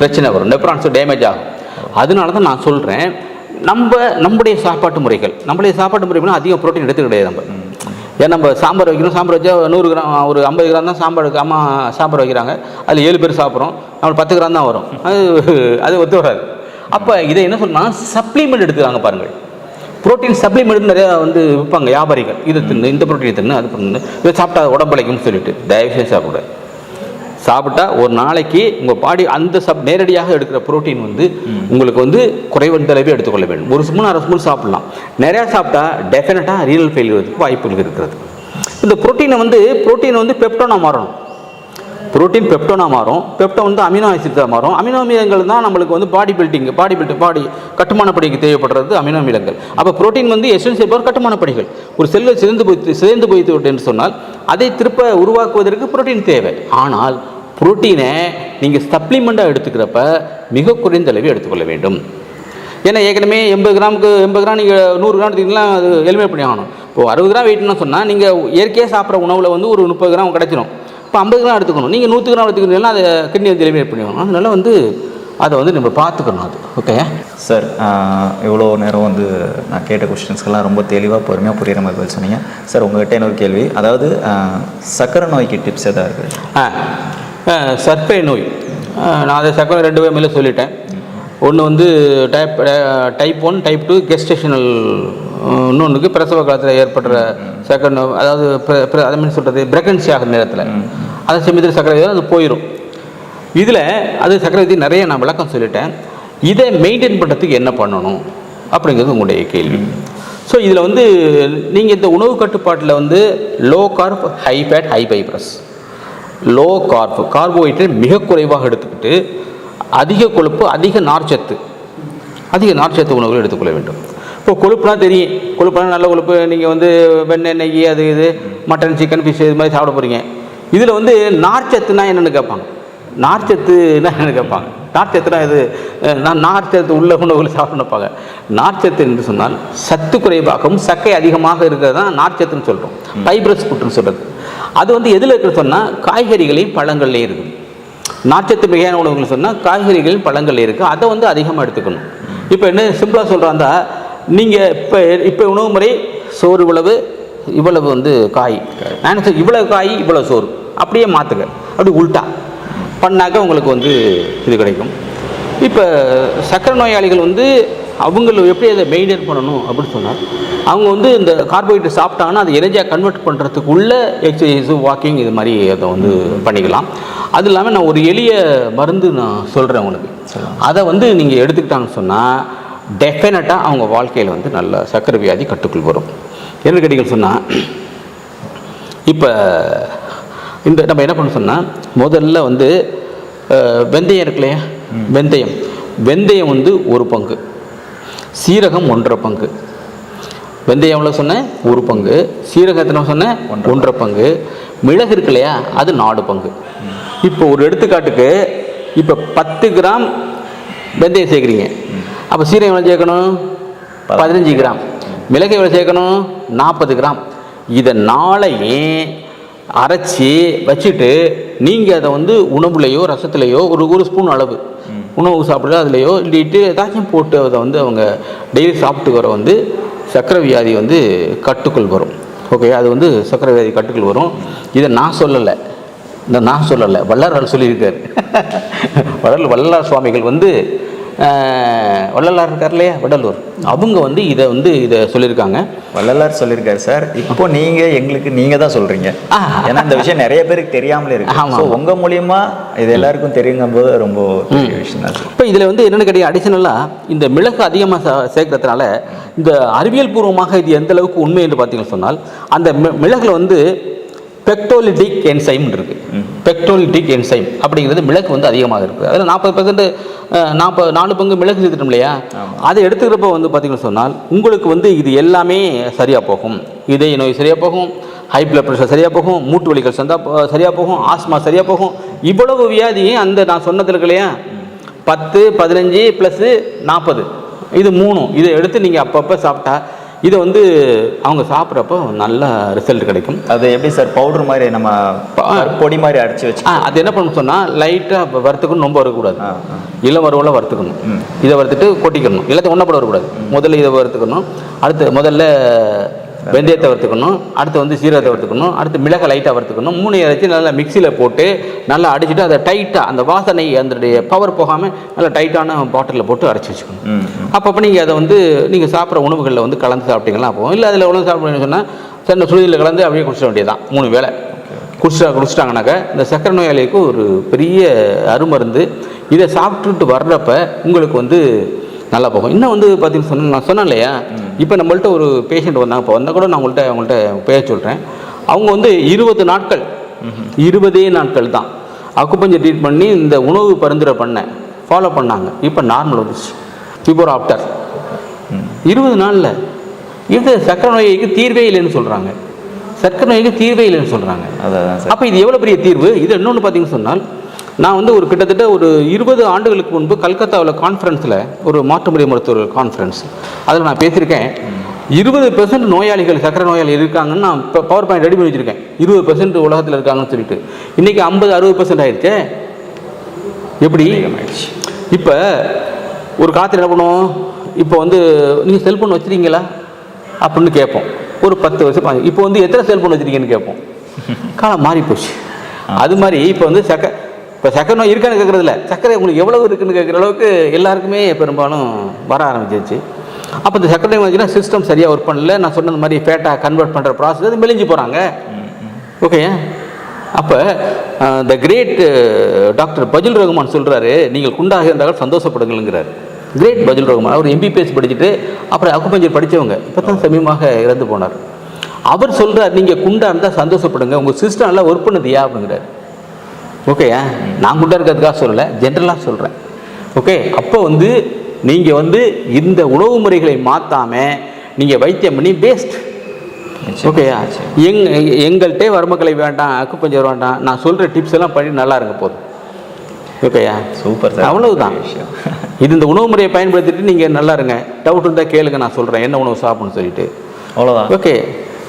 பிரச்சனை வரும், நெப்ரான்ஸ் டேமேஜ் ஆகும். அதனால தான் நான் சொல்கிறேன், நம்முடைய சாப்பாட்டு முறைகள் அதிகம் ப்ரோட்டீன் எடுத்துக்க கிடையாது. நம்ம ஏன்னா நம்ம சாம்பார் வைக்கணும், சாம்பார் வச்சா 100 கிராம் ஒரு 50 கிராம் தான் சாம்பாருக்கு அம்மா சாம்பார் வைக்கிறாங்க, அதில் 7 பேர் சாப்பிட்றோம், நம்மளுக்கு 10 கிராம் தான் வரும், அது ஒத்து வராது. அப்போ இதை என்ன சொல்லணும்னா சப்ளிமெண்ட் எடுத்துக்கிறாங்க பாருங்கள். புரோட்டீன் சப்ளிமெண்ட் நிறையா வந்து விற்பாங்க வியாபாரிகள், இது தின்னு இந்த புரோட்டீன் தின்னு அது தின்னு இதை சாப்பிட்டா உடம்புழைக்கும்னு சொல்லிட்டு தயவுசெய்து சாப்பிட சாப்பிட்டா ஒரு நாளைக்கு உங்கள் பாடி அந்த நேரடியாக எடுக்கிற புரோட்டீன் வந்து உங்களுக்கு வந்து குறைவந்தளவே எடுத்துக்கொள்ள வேண்டும். 1 ஸ்பூன் 1/2 ஸ்பூன் சாப்பிடலாம். நிறையா சாப்பிட்டா டெஃபினட்டாக ரீனல் ஃபெயிலியருக்கு வாய்ப்புகள் இருக்கிறது. இந்த புரோட்டீனை வந்து பெப்டோனாக மாறணும். புரோட்டீன் பெப்டோனாக மாறும், பெப்டோன் வந்து அமினோ ஆசிட்ஸாக மாறும். அமினோ அமிலங்கள் தான் நம்மளுக்கு வந்து பாடி கட்டுமானப்படிக்கு தேவைப்படுறது அமினோ அமிலங்கள். அப்போ புரோட்டீன் வந்து எசென்சியல் பவர் கட்டுமானப்படிகள். ஒரு செல்லை சிதைந்து போய்த்து விட்டு என்று சொன்னால் அதை திருப்ப உருவாக்குவதற்கு புரோட்டீன் தேவை. ஆனால் புரோட்டீனை நீங்கள் சப்ளிமெண்ட்டாக எடுத்துக்கிறப்ப மிக குறைந்த அளவு எடுத்துக்கொள்ள வேண்டும். ஏன்னா ஏற்கனவே 80 கிராம் நீங்கள் 100 கிராம் எடுத்திங்கன்னா அது எலிமினேட் பண்ணி ஆகணும். இப்போது 60 கிராம் வெயிட்னா சொன்னால் நீங்கள் இயற்கையாக சாப்பிட்ற உணவில் வந்து ஒரு 30 கிராம் கிடைச்சிடும். இப்போ 50 கிராம் எடுத்துக்கணும். நீங்கள் 100 கிராம் எடுத்துக்கிறீங்கன்னா அதை கிட்னி வந்து எலிமினேட் பண்ணிக்கணும். அதனால் வந்து அதை வந்து நம்ம பார்த்துக்கணும். அது ஓகே சார். இவ்வளோ நேரம் வந்து நான் கேட்ட கொஸ்டின்ஸ்க்கெல்லாம் ரொம்ப தெளிவாக பொறுமையாக புரிகிற மாதிரி பதில் சொன்னீங்க சார். உங்கள்கிட்ட இன்னொரு கேள்வி, அதாவது சர்க்கரை நோய்க்கு டிப்ஸ் எதாவது இருக்குது? சர்க்கரை நோய் நான் அதை சர்க்கரை 2 வகையில சொல்லிட்டேன். ஒன்று வந்து டைப் 1, டைப் 2 கெஸ்டேஷனல், இன்னொன்றுக்கு பிரசவ காலத்தில் ஏற்படுற சர்க்கரை நோய், அதாவது அதை மாதிரி சொல்கிறது பிரெக்னன்சி ஆகிற நேரத்தில் அதை சமயத்தில் சர்க்கரை அது போயிடும். இதில் அது சர்க்கரை விதி நிறைய நான் விளக்கம் சொல்லிட்டேன். இதை மெயின்டைன் பண்ணுறதுக்கு என்ன பண்ணணும் அப்படிங்கிறது உங்களுடைய கேள்வி. ஸோ இதில் வந்து நீங்கள் இந்த உணவு கட்டுப்பாட்டில் வந்து low carb, high fat, high fibrous, low carbohydrate மிக குறைவாக எடுத்துக்கிட்டு அதிக கொழுப்பு, அதிக நார்ச்சத்து உணவுகள் எடுத்துக்கொள்ள வேண்டும். இப்போ கொழுப்புனா தெரியும், கொழுப்புனா நல்ல கொழுப்பு. நீங்கள் வந்து வெண்ணெய், நெய், அது இது மட்டன், சிக்கன், ஃபிஷ் இது மாதிரி சாப்பிட போகிறீங்க. இதில் வந்து நார்ச்சத்துனா என்னென்னு கேட்பாங்க. நார்ச்சத்துனா இது நார்ச்சத்து உள்ள உணவுகள் சாப்பிடப்பாங்க. நார்ச்சத்து என்று சொன்னால் சத்து குறைவாகவும் சக்கை அதிகமாக இருக்கிறது தான் நார்ச்சத்துன்னு சொல்கிறோம். ஃபைப்ரஸ் ஃபுட்னு சொல்கிறது. அது வந்து எதில் இருக்கிற சொன்னால் காய்கறிகளையும் பழங்கள்லேயும் இருக்குது. நார்ச்சத்து மிகையான உணவுகள் சொன்னால் காய்கறிகளையும் பழங்கள்லேயும் இருக்குது. அதை வந்து அதிகமாக எடுத்துக்கணும். இப்போ என்ன சிம்பிளாக சொல்கிறாந்தா, நீங்கள் இப்போ உணவு முறை சோறு இவ்வளவு வந்து காய், நான் இவ்வளவு காய் இவ்வளோ சோறு அப்படியே மாற்றுங்க. அப்படி உல்ட்டா பண்ணாக்க உங்களுக்கு வந்து இது கிடைக்கும். இப்போ சர்க்கரை நோயாளிகள் வந்து அவங்கள எப்படி அதை மெயின்டைன் பண்ணணும் அப்படின்னு சொன்னால், அவங்க வந்து இந்த கார்போஹைட்ரேட் சாப்பிட்டாங்கன்னா அதை எனர்ஜியாக கன்வெர்ட் பண்ணுறதுக்கு உள்ள எக்ஸசைஸு, வாக்கிங் இது மாதிரி அதை வந்து பண்ணிக்கலாம். அது இல்லாமல் நான் ஒரு எளிய மருந்து நான் சொல்கிறேன் உங்களுக்கு. அதை வந்து நீங்கள் எடுத்துக்கிட்டாங்கன்னு சொன்னால் டெஃபினட்டாக அவங்க வாழ்க்கையில் வந்து நல்ல சர்க்கரை வியாதி கட்டுக்குள் வரும். என்ன கேட்டீங்கன்னு சொன்னால், இப்போ இந்த நம்ம என்ன பண்ண சொன்னால், முதல்ல வந்து வெந்தயம் இருக்கு இல்லையா, வெந்தயம் வந்து 1 பங்கு, சீரகம் 1.5 பங்கு. வெந்தயம் எவ்வளோ சொன்னேன்? 1 பங்கு. சீரகத்தின சொன்னேன் 1.5 பங்கு. மிளகு இருக்கு இல்லையா, அது 4 பங்கு. இப்போ ஒரு எடுத்துக்காட்டுக்கு இப்போ 10 கிராம் வெந்தயம் சேர்க்குறீங்க. அப்போ சீரகம் எவ்வளோ சேர்க்கணும்? 15 கிராம். மிளகு எவ்வளோ சேர்க்கணும்? 40 கிராம். இதை நாளையே அரைச்சி வச்சுட்டு நீங்கள் அதை வந்து உணவுலையோ ரசத்துலையோ ஒரு ஸ்பூன் அளவு உணவு சாப்பிட்ற அதுலையோ இல்லிட்டு ஏதாச்சும் போட்டு அதை வந்து அவங்க டெய்லி சாப்பிட்டு வர வந்து சர்க்கரை வியாதி வந்து கட்டுக்குள் வரும். ஓகே, அது வந்து சர்க்கரை வியாதி கட்டுக்குள் வரும். இதை நான் சொல்லலை, வள்ளலார் சொல்லியிருக்கார். வள்ளலார் சுவாமிகள் வந்து வள்ளலார் இருக்கார் இல்லையா, வடலூர், அவங்க வந்து இதை சொல்லியிருக்காங்க. வள்ளலார் சொல்லியிருக்காரு சார். இப்போ நீங்கள் தான் சொல்கிறீங்க. ஏன்னா இந்த விஷயம் நிறைய பேருக்கு தெரியாமலே இருக்கு. ஆமாம், உங்கள் மூலியமா இது எல்லாருக்கும் தெரியுங்கும் போது ரொம்ப பெரிய விஷயம் தான். இப்போ இதில் வந்து என்னென்னு கேட்டீங்க, அடிஷனலாக இந்த மிளகு அதிகமாக சேர்க்கறதுனால இந்த அறிவியல் பூர்வமாக இது எந்த அளவுக்கு உண்மை என்று பார்த்தீங்கன்னு சொன்னால், அந்த மிளகுல வந்து பெக்டோலிட்டிக் என்சைம் இருக்குது. பெக்டோலிட்டிக் என்சைம் அப்படிங்கிறது மிளகு வந்து அதிகமாக இருக்குது. அதில் 40% 4 பங்கு மிளகு சேர்த்துட்டோம் இல்லையா, அதை எடுத்துக்கிறப்ப வந்து பார்த்தீங்கன்னு சொன்னால் உங்களுக்கு வந்து இது எல்லாமே சரியாக போகும். இதய நோய் சரியாக போகும், ஹை பிளட் ப்ரெஷர் சரியாக போகும், மூட்டு வலிகள் சரியாக போகும், ஆஸ்மா சரியாக போகும். இவ்வளவு வியாதியும் அந்த நான் சொன்னது இருக்கு இல்லையா, 10, 15 + 40 இது 3 இதை எடுத்து நீங்கள் அப்பப்போ சாப்பிட்டா இதை வந்து அவங்க சாப்பிட்றப்போ நல்ல ரிசல்ட் கிடைக்கும். அது எப்படி சார், பவுடர் மாதிரி நம்ம பொடி மாதிரி அரைச்சி வச்சு அது என்ன பண்ணணும் சொன்னால், லைட்டாக வறுத்துக்கணும், ரொம்ப வரக்கூடாது. இளம் வறுவலை வறுத்துக்கணும். இதை வறுத்துட்டு கொட்டிக்கணும். எல்லாத்தையும் ஒன்றா போட வரக்கூடாது. முதல்ல இதை வறுத்துக்கணும். முதல்ல வெந்தயத்தை வறுத்துக்கணும், அடுத்து வந்து சீரகத்தை வறுத்துக்கணும், அடுத்து மிளகை லைட்டாக வறுத்துக்கணும். 3 இறைச்சி நல்லா மிக்சியில் போட்டு நல்லா அடிச்சுட்டு அதை டைட்டாக அந்த வாசனை அதனுடைய பவர் போகாமல் நல்லா டைட்டான பாட்டிலில் போட்டு அரைச்சி வச்சுக்கணும். அப்பப்போ நீங்கள் அதை வந்து நீங்கள் சாப்பிட்ற உணவுகளில் வந்து கலந்து சாப்பிட்டீங்கன்னா போகும். இல்லை அதில் உணவு சாப்பிட்றீங்கன்னு சொன்னால் சின்ன சுடுதலில் கலந்து அப்படியே குடிச்சிட வேண்டியதான். 3 வேளை குடிச்சிட்டாங்கனாக்கா இந்த சக்கரை நோயாளிக்கு ஒரு பெரிய அருமருந்து. இதை சாப்பிட்டுட்டு வர்றப்ப உங்களுக்கு வந்து நல்லா போகும். இன்னும் வந்து பார்த்தீங்கன்னு நான் சொன்னேன் இல்லையா, இப்போ நம்மள்ட்ட ஒரு பேஷண்ட் வந்தாங்க. இப்போ வந்தால் கூட நான் அவங்கள்ட்ட பேச சொல்கிறேன். அவங்க வந்து 20 நாட்கள் 20 நாட்கள் தான் அக்குபஞ்சர் ட்ரீட் பண்ணி இந்த உணவு பரிந்துரை ஃபாலோ பண்ணாங்க. இப்போ நார்மல் வந்துச்சு. பிஃபோர் ஆஃப்டர் 20 நாளில். இது சக்கரை நோய்க்கு தீர்வே இல்லைன்னு சொல்கிறாங்க. சக்கரை நோய்க்கு தீர்வே இல்லைன்னு சொல்கிறாங்க. அப்போ இது எவ்வளோ பெரிய தீர்வு. இது இன்னொன்று பார்த்தீங்கன்னு சொன்னால், நான் வந்து ஒரு கிட்டத்தட்ட ஒரு 20 ஆண்டுகளுக்கு முன்பு கல்கத்தாவில் கான்ஃபரன்ஸில் ஒரு மாற்றுமுறை மருத்துவர் கான்ஃபரன்ஸ், அதில் நான் பேசியிருக்கேன். 20% நோயாளிகள் சக்கரை நோயாளிகள் இருக்காங்கன்னு நான் இப்போ பவர் பாயிண்ட் ரெடி பண்ணி வச்சுருக்கேன். 20% உலகத்தில் இருக்காங்கன்னு சொல்லிட்டு இன்றைக்கி 50-60% ஆயிடுச்சு. எப்படி இப்போ ஒரு காலத்தில் என்ன பண்ணுவோம், இப்போ வந்து நீங்கள் செல்ஃபோன் வச்சுருக்கீங்களா அப்படின்னு கேட்போம். ஒரு 10 வருஷம் இப்போ வந்து எத்தனை செல்ஃபோன் வச்சுருக்கீங்கன்னு கேட்போம். காலம் மாறி போச்சு. அது மாதிரி இப்போ வந்து சக்கரை நோய் இருக்கான்னு கேட்குறதில்ல, சக்கரை உங்களுக்கு எவ்வளோ இருக்குன்னு கேட்குற அளவுக்கு எல்லாருக்குமே பெரும்பாலும் வர ஆரம்பிச்சிருச்சு. அப்போ இந்த சக்கரை நோய் வந்துச்சுன்னா சிஸ்டம் சரியாக ஒர்க் பண்ணல. நான் சொன்னது மாதிரி ஃபேட்டாக கன்வெர்ட் பண்ணுற ப்ராசஸ் அது மெலிஞ்சு போகிறாங்க. ஓகே. அப்போ த கிரேட் டாக்டர் பஜுல் ரஹ்மான் சொல்கிறாரு, நீங்கள் குண்டாக இருந்தாலும் சந்தோஷப்படுங்கிறார். கிரேட் பஜுல் ரஹ்மான் அவர் எம்பிபிஎஸ் படிச்சுட்டு அப்புறம் அக்குபஞ்சர் படித்தவங்க, இப்போ தான் சமீபமாக இறந்து போனார். அவர் சொல்கிறார், நீங்கள் குண்டாக இருந்தால் சந்தோஷப்படுங்க, உங்கள் சிஸ்டம் நல்லா ஒர்க் பண்ணுதியா அப்படிங்கிறார். ஓகேயா, நான் குண்டாக இருக்கிறதுக்காக சொல்லலை, ஜென்ரலாக சொல்கிறேன். ஓகே. அப்போ வந்து நீங்கள் வந்து இந்த உணவு முறைகளை மாற்றாமல் நீங்கள் வைத்தியம் பண்ணி வேஸ்ட். ஓகேயா, எங்கள்கிட்டே வர்மக்கலை வேண்டாம், அக்குபஞ்சர் வேண்டாம், நான் சொல்கிற டிப்ஸ் எல்லாம் பண்ணி நல்லா இருங்க போதும். ஓகேயா, சூப்பர். அவ்வளவுதான். இது இந்த உணவு முறையை பயன்படுத்திட்டு நீங்கள் நல்லா இருங்க. டவுட் இருந்தால் கேளுங்க, நான் சொல்கிறேன் என்ன உணவு சாப்பிட்ணுன்னு சொல்லிட்டு. அவ்வளோதான். ஓகே.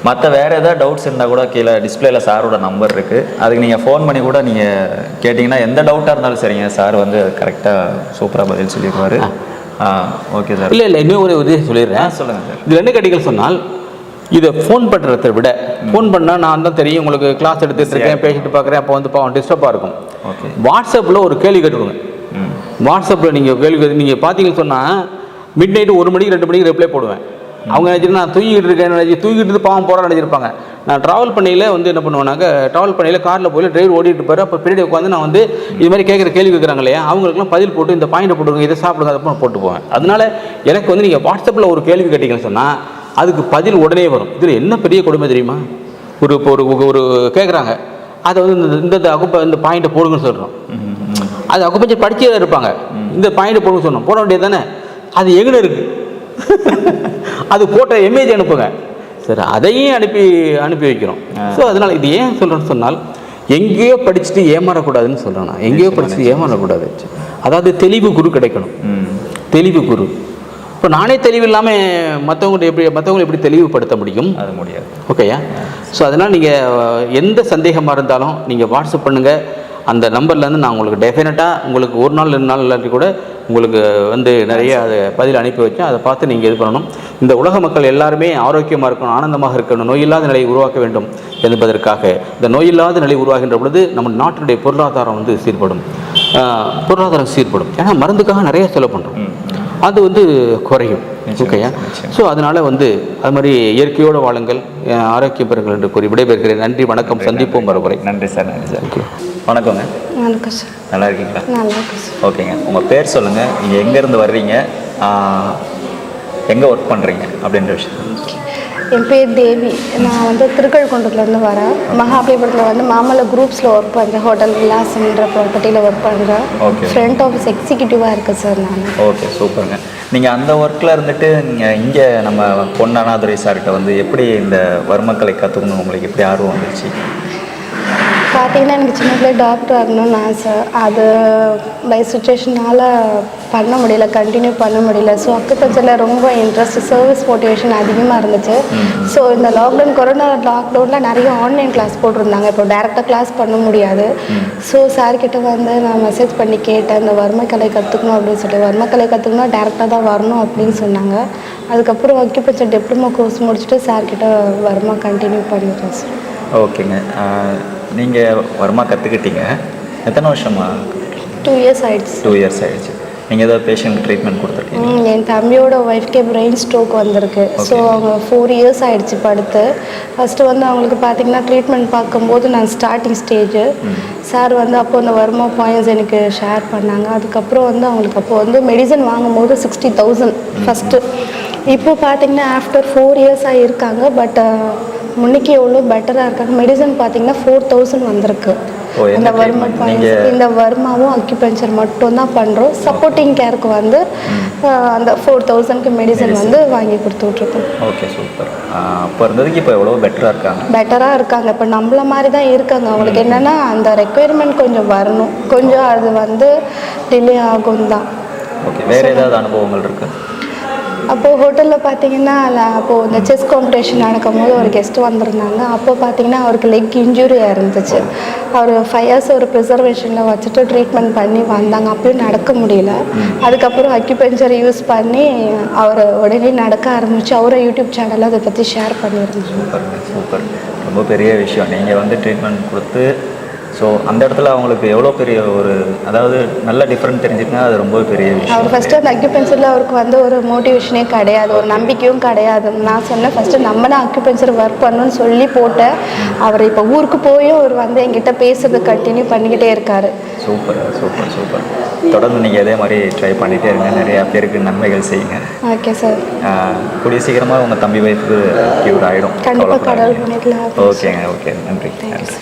மற்ற வேறு ஏதாவது டவுட்ஸ் இருந்தால் கூட கீழே டிஸ்பிளேல சாரோட நம்பர் இருக்குது, அதுக்கு நீங்கள் ஃபோன் பண்ணி கூட நீங்கள் கேட்டிங்கன்னா எந்த டவுட்டாக இருந்தாலும் சரிங்க, சார் வந்து கரெக்டாக சூப்பராக பதில் சொல்லிடுவார். Okay sir. இல்லை இன்னும் ஒரு உதவி சொல்லிடுறேன். சொல்லுங்கள் சார். இது என்ன கேட்டீங்கன்னு சொன்னால், இதை ஃபோன் பண்ணுறதை விட ஃபோன் பண்ணால் நான் தான் தெரியும் உங்களுக்கு கிளாஸ் எடுத்துகிட்டு இருக்கேன், பேசிட்டு பார்க்குறேன், அப்போ வந்து பாவம் டிஸ்டர்பாக இருக்கும். ஓகே. வாட்ஸ்அப்பில் ஒரு கேள்வி கேட்டுக்கோங்க. வாட்ஸ்அப்பில் நீங்கள் கேள்வி நீங்கள் பார்த்தீங்கன்னு சொன்னால் மிட் நைட்டு 1 மணிக்கு 2 மணிக்கு ரிப்ளை போடுவேன். அவங்க நினச்சிட்டு நான் தூங்கிட்டு இருக்கேன், தூங்கிட்டு பாவம் போகிற நினச்சிருப்பாங்க. நான் ட்ராவல் பண்ணியில் வந்து என்ன பண்ணுவேன்னாக்க, ட்ராவல் பண்ணியில் காரில் போய் டிரைவர் ஓடிட்டு இருப்பார். அப்போ பின்னாடி உட்காந்து நான் வந்து இது மாதிரி கேட்குற கேள்வி கேட்குறாங்க இல்லையா, அவங்களுக்குலாம் பதில் போட்டு இந்த பாயிண்டை போட்டுருங்க, இதை சாப்பிடுங்க, அதை போட்டு போவேன். அதனால் எனக்கு வந்து நீங்கள் வாட்ஸ்அப்பில் ஒரு கேள்வி கேட்டீங்கன்னு சொன்னால் அதுக்கு பதில் உடனே வரும். இதில் என்ன பெரிய கொடுமை தெரியுமா, ஒரு ஒரு கேட்குறாங்க, அதை வந்து இந்த பாயிண்டை போடுங்கன்னு சொல்கிறோம். அது அக்குபஞ்சர் படிச்சே இருப்பாங்க, இந்த பாயிண்டை போடுங்க சொன்னோம், போட வேண்டியது தானே. அது எங்கே இருக்குது, அது போட்ட இமேஜ் அனுப்புங்க. சரி, அதையும் அனுப்பி வைக்கிறோம். ஸோ அதனால் இது ஏன் சொல்கிறேன்னு சொன்னால், எங்கேயோ படிச்சுட்டு ஏமாறக்கூடாதுன்னு சொல்கிறேன். நான் எங்கேயோ படிச்சுட்டு ஏமாறக்கூடாது. அதாவது தெளிவு குரு கிடைக்கணும். தெளிவு குரு. இப்போ நானே தெளிவு இல்லாமல் மற்றவங்களை எப்படி தெளிவுபடுத்த முடியும்? அது முடியாது. ஓகேயா. ஸோ அதனால் நீங்கள் எந்த சந்தேகமாக இருந்தாலும் நீங்கள் வாட்ஸ்அப் பண்ணுங்கள். அந்த நம்பர்லேருந்து நான் உங்களுக்கு டெஃபினட்டாக உங்களுக்கு 1 நாள் 2 நாள் இல்லாட்டி கூட உங்களுக்கு வந்து நிறைய அதை பதில் அனுப்பி வச்சேன். அதை பார்த்து நீங்கள் இது பண்ணணும். இந்த உலக மக்கள் எல்லாருமே ஆரோக்கியமாக இருக்கணும், ஆனந்தமாக இருக்கணும், நோயில்லாத நிலையை உருவாக்க வேண்டும் என்பதற்காக இந்த நோயில்லாத நிலை உருவாகின்ற பொழுது நம்ம நாட்டினுடைய பொருளாதாரம் வந்து சீர்படும். பொருளாதாரம் சீர்படும். ஏன்னா மருந்துக்காக நிறைய செலவு பண்ணுறோம், அது வந்து குறையும். ஓகேயா. ஸோ அதனால் வந்து அது மாதிரி இயற்கையோடு வாழுங்கள், ஆரோக்கியம் பெறுங்கள் என்று கூறி விடைபெறுகிறேன். நன்றி, வணக்கம், சந்திப்போம் மறுமுறை. நன்றி சார். நன்றி சார். வணக்கங்க. வணக்கம் சார். நல்லா இருக்கீங்களா? நல்லா இருக்கு சார். ஓகேங்க. உங்கள் பேர் சொல்லுங்கள், நீங்கள் எங்கேருந்து வர்றீங்க, எங்கே ஒர்க் பண்ணுறீங்க அப்படின்ற விஷயம். என் பேர் தேவி. நான் வந்து திருக்கழுக்குன்றத்துலேருந்து வரேன். மகாபலிபுரத்தில் வந்து மாமல்ல குரூப்ஸில் ஒர்க் பண்ணுறேன். ஹோட்டல் விலாசம்ன்ற ப்ராப்பர்ட்டியில் ஒர்க் பண்ணுறேன். ஓகே. ஃப்ரண்ட் ஆஃபீஸ் எக்ஸிக்யூட்டிவாக இருக்கேன் சார் நான். ஓகே, சூப்பருங்க. நீங்கள் அந்த ஒர்க்கில் இருந்துட்டு நீங்கள் இங்கே நம்ம பொன் அண்ணாதுரை சார்கிட்ட வந்து எப்படி இந்த வர்மக்கலை கற்றுக்கணும், உங்களுக்கு எப்படி ஆர்வம் வந்துச்சு? பார்த்தீங்கன்னா எனக்கு சின்ன பிள்ளை டாக்டர் ஆகணும்னு ஆசை. அது பை சுச்சுவேஷனால் பண்ண முடியல, கண்டினியூ பண்ண முடியல. ஸோ அக்குபஞ்சரில் ரொம்ப இன்ட்ரெஸ்ட், சர்வீஸ் மோட்டிவேஷன் அதிகமாக இருந்துச்சு. ஸோ இந்த கொரோனா லாக்டவுனில் நிறைய ஆன்லைன் கிளாஸ் போட்டிருந்தாங்க. இப்போ டேரெக்டாக கிளாஸ் பண்ண முடியாது. ஸோ சார்கிட்ட வந்து நான் மெசேஜ் பண்ணி கேட்டேன், இந்த வர்மக்கலை கற்றுக்கணும் அப்படின்னு சொல்லி. வர்மக்கலை கற்றுக்கணும்னா டேரெக்டாக தான் வரணும் அப்படின்னு சொன்னாங்க. அதுக்கப்புறம் அக்யூபஞ்சர் டிப்ளமோ கோர்ஸ் முடிச்சுட்டு சார்கிட்ட வர்மா கண்டினியூ பண்ணிட்டேன் சார். ஓகேங்க. நீங்கள் வர்மா கற்றுக்கிட்டீங்க, எத்தனை வருஷமா? 2 years ஆயிடுச்சு. 2 years ஆயிடுச்சு. நீங்கள் ஏதாவது பேஷண்ட் ட்ரீட்மெண்ட் கொடுத்துருக்கீங்க? என் தம்பியோட ஒய்ஃப்கே பிரெயின் ஸ்ட்ரோக் வந்திருக்கு. ஸோ அவங்க 4 years ஆயிடுச்சு படுத்து. ஃபஸ்ட்டு வந்து அவங்களுக்கு பார்த்தீங்கன்னா ட்ரீட்மெண்ட் பார்க்கும்போது நான் ஸ்டார்டிங் ஸ்டேஜ். சார் வந்து அப்போ அந்த வர்மா பாயிண்ட்ஸ் எனக்கு ஷேர் பண்ணாங்க. அதுக்கப்புறம் வந்து அவங்களுக்கு அப்போ வந்து மெடிசன் வாங்கும்போது 60,000 ஃபஸ்ட்டு. இப்போ பார்த்தீங்கன்னா ஆஃப்டர் 4 years இருக்காங்க. பட் முன்னைக்கு எவ்வளோ பெட்டராக இருக்காங்க. மெடிசன் பார்த்தீங்கன்னா 4,000 வந்திருக்கு. இந்த வர்மா பாயிண்ட்ஸ், இந்த வர்மாவும் அக்யூபஞ்சர் மட்டும் தான் பண்ணுறோம். சப்போர்ட்டிங் கேருக்கு வந்து அந்த 4,000க்கு மெடிசன் வந்து வாங்கி கொடுத்துட்ருக்கோம். Okay, super. அப்போ இருந்ததுக்கு இப்போ எவ்வளோ பெட்டராக இருக்காங்க. இப்போ நம்மள மாதிரி தான் இருக்காங்க. அவங்களுக்கு என்னென்னா அந்த ரெக்குயர்மெண்ட் கொஞ்சம் வரணும், கொஞ்சம் அது வந்து டிலே ஆகும் தான். ஓகே, வேறு ஏதாவது அனுபவங்கள் இருக்குது? அப்போது ஹோட்டலில் பார்த்தீங்கன்னா அப்போது இந்த செஸ் காம்படிஷன் நடக்கும்போது ஒரு கெஸ்ட்டு வந்திருந்தாங்க. அப்போ பார்த்தீங்கன்னா அவருக்கு லெக் இன்ஜுரியாக இருந்துச்சு. அவர் 5 years ஒரு ப்ரிசர்வேஷனில் வச்சுட்டு ட்ரீட்மெண்ட் பண்ணி வந்தாங்க. அப்பயும் நடக்க முடியல. அதுக்கப்புறம் அக்யூபஞ்சர் யூஸ் பண்ணி அவர் உடனே நடக்க ஆரம்பிச்சு. அவரை யூடியூப் சேனலில் அதை பற்றி ஷேர் பண்ணியிருந்தாங்க. சூப்பர் சூப்பர், ரொம்ப பெரிய விஷயம். நீங்கள் வந்து ட்ரீட்மெண்ட் கொடுத்து ஸோ அந்த இடத்துல அவங்களுக்கு எவ்வளோ பெரிய ஒரு, அதாவது நல்ல டிஃப்ரெண்ட் தெரிஞ்சுக்கனா அது ரொம்ப பெரிய விஷயம். அவர் ஃபஸ்ட்டு அந்த அக்யூபஞ்சரில் அவருக்கு வந்து ஒரு மோட்டிவேஷனே கிடையாது, ஒரு நம்பிக்கையும் கிடையாது. நான் சொன்னேன் ஃபஸ்ட்டு நம்ம தான் அக்யூபஞ்சர் ஒர்க் பண்ணணும்னு சொல்லி போட்டேன். அவர் இப்போ ஊருக்கு போயும் அவர் வந்து எங்கிட்ட பேசுறது கண்டினியூ பண்ணிக்கிட்டே இருக்காரு. Super super super. தொடர்ந்து நீங்கள் இதே மாதிரி ட்ரை பண்ணிகிட்டே இருங்க, நிறையா பேருக்கு நன்மைகள் செய்யுங்க. Okay sir. கூடிய சீக்கிரமாக உங்கள் தம்பி வைஃபுக்கு க்யூர் ஆகிடும். கண்டிப்பாக கடவுள் பண்ணிக்கலாம். ஓகேங்க, ஓகே, நன்றி. நன்றி.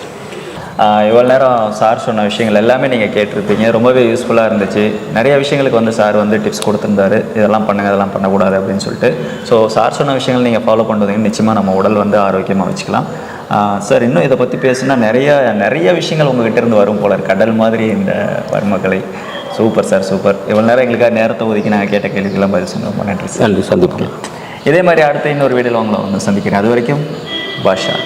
இவ்வளோ நேரம் சார் சொன்ன விஷயங்கள் எல்லாமே நீங்கள் கேட்டிருப்பீங்க. ரொம்பவே யூஸ்ஃபுல்லாக இருந்துச்சு. நிறைய விஷயங்களுக்கு வந்து சார் வந்து டிப்ஸ் கொடுத்துருந்தாரு, இதெல்லாம் பண்ணுங்கள், இதெல்லாம் பண்ணக்கூடாது அப்படின்னு சொல்லிட்டு. ஸோ சார் சொன்ன விஷயங்கள் நீங்கள் ஃபாலோ பண்ணுறதுங்க நிச்சயமாக நம்ம உடல் வந்து ஆரோக்கியமாக வச்சுக்கலாம். சார், இன்னும் இதை பற்றி பேசுனா நிறைய விஷயங்கள் உங்கள்கிட்ட இருந்து வரும் போல, கடல் மாதிரி இந்த வர்மக்கலை. Super sir, super. இவ்வளோ நேரம் எங்களுக்காக நேரத்தை ஒதுக்கி நாங்கள் கேட்ட கேள்விக்கெல்லாம் பதில் சொன்னோம். ரொம்ப நன்றி சார். நன்றி, சந்திப்போம். இதே மாதிரி அடுத்த இன்னொரு வீடியோவில் உங்களை வந்து சந்திக்கிறேன். அது வரைக்கும் பாஷா.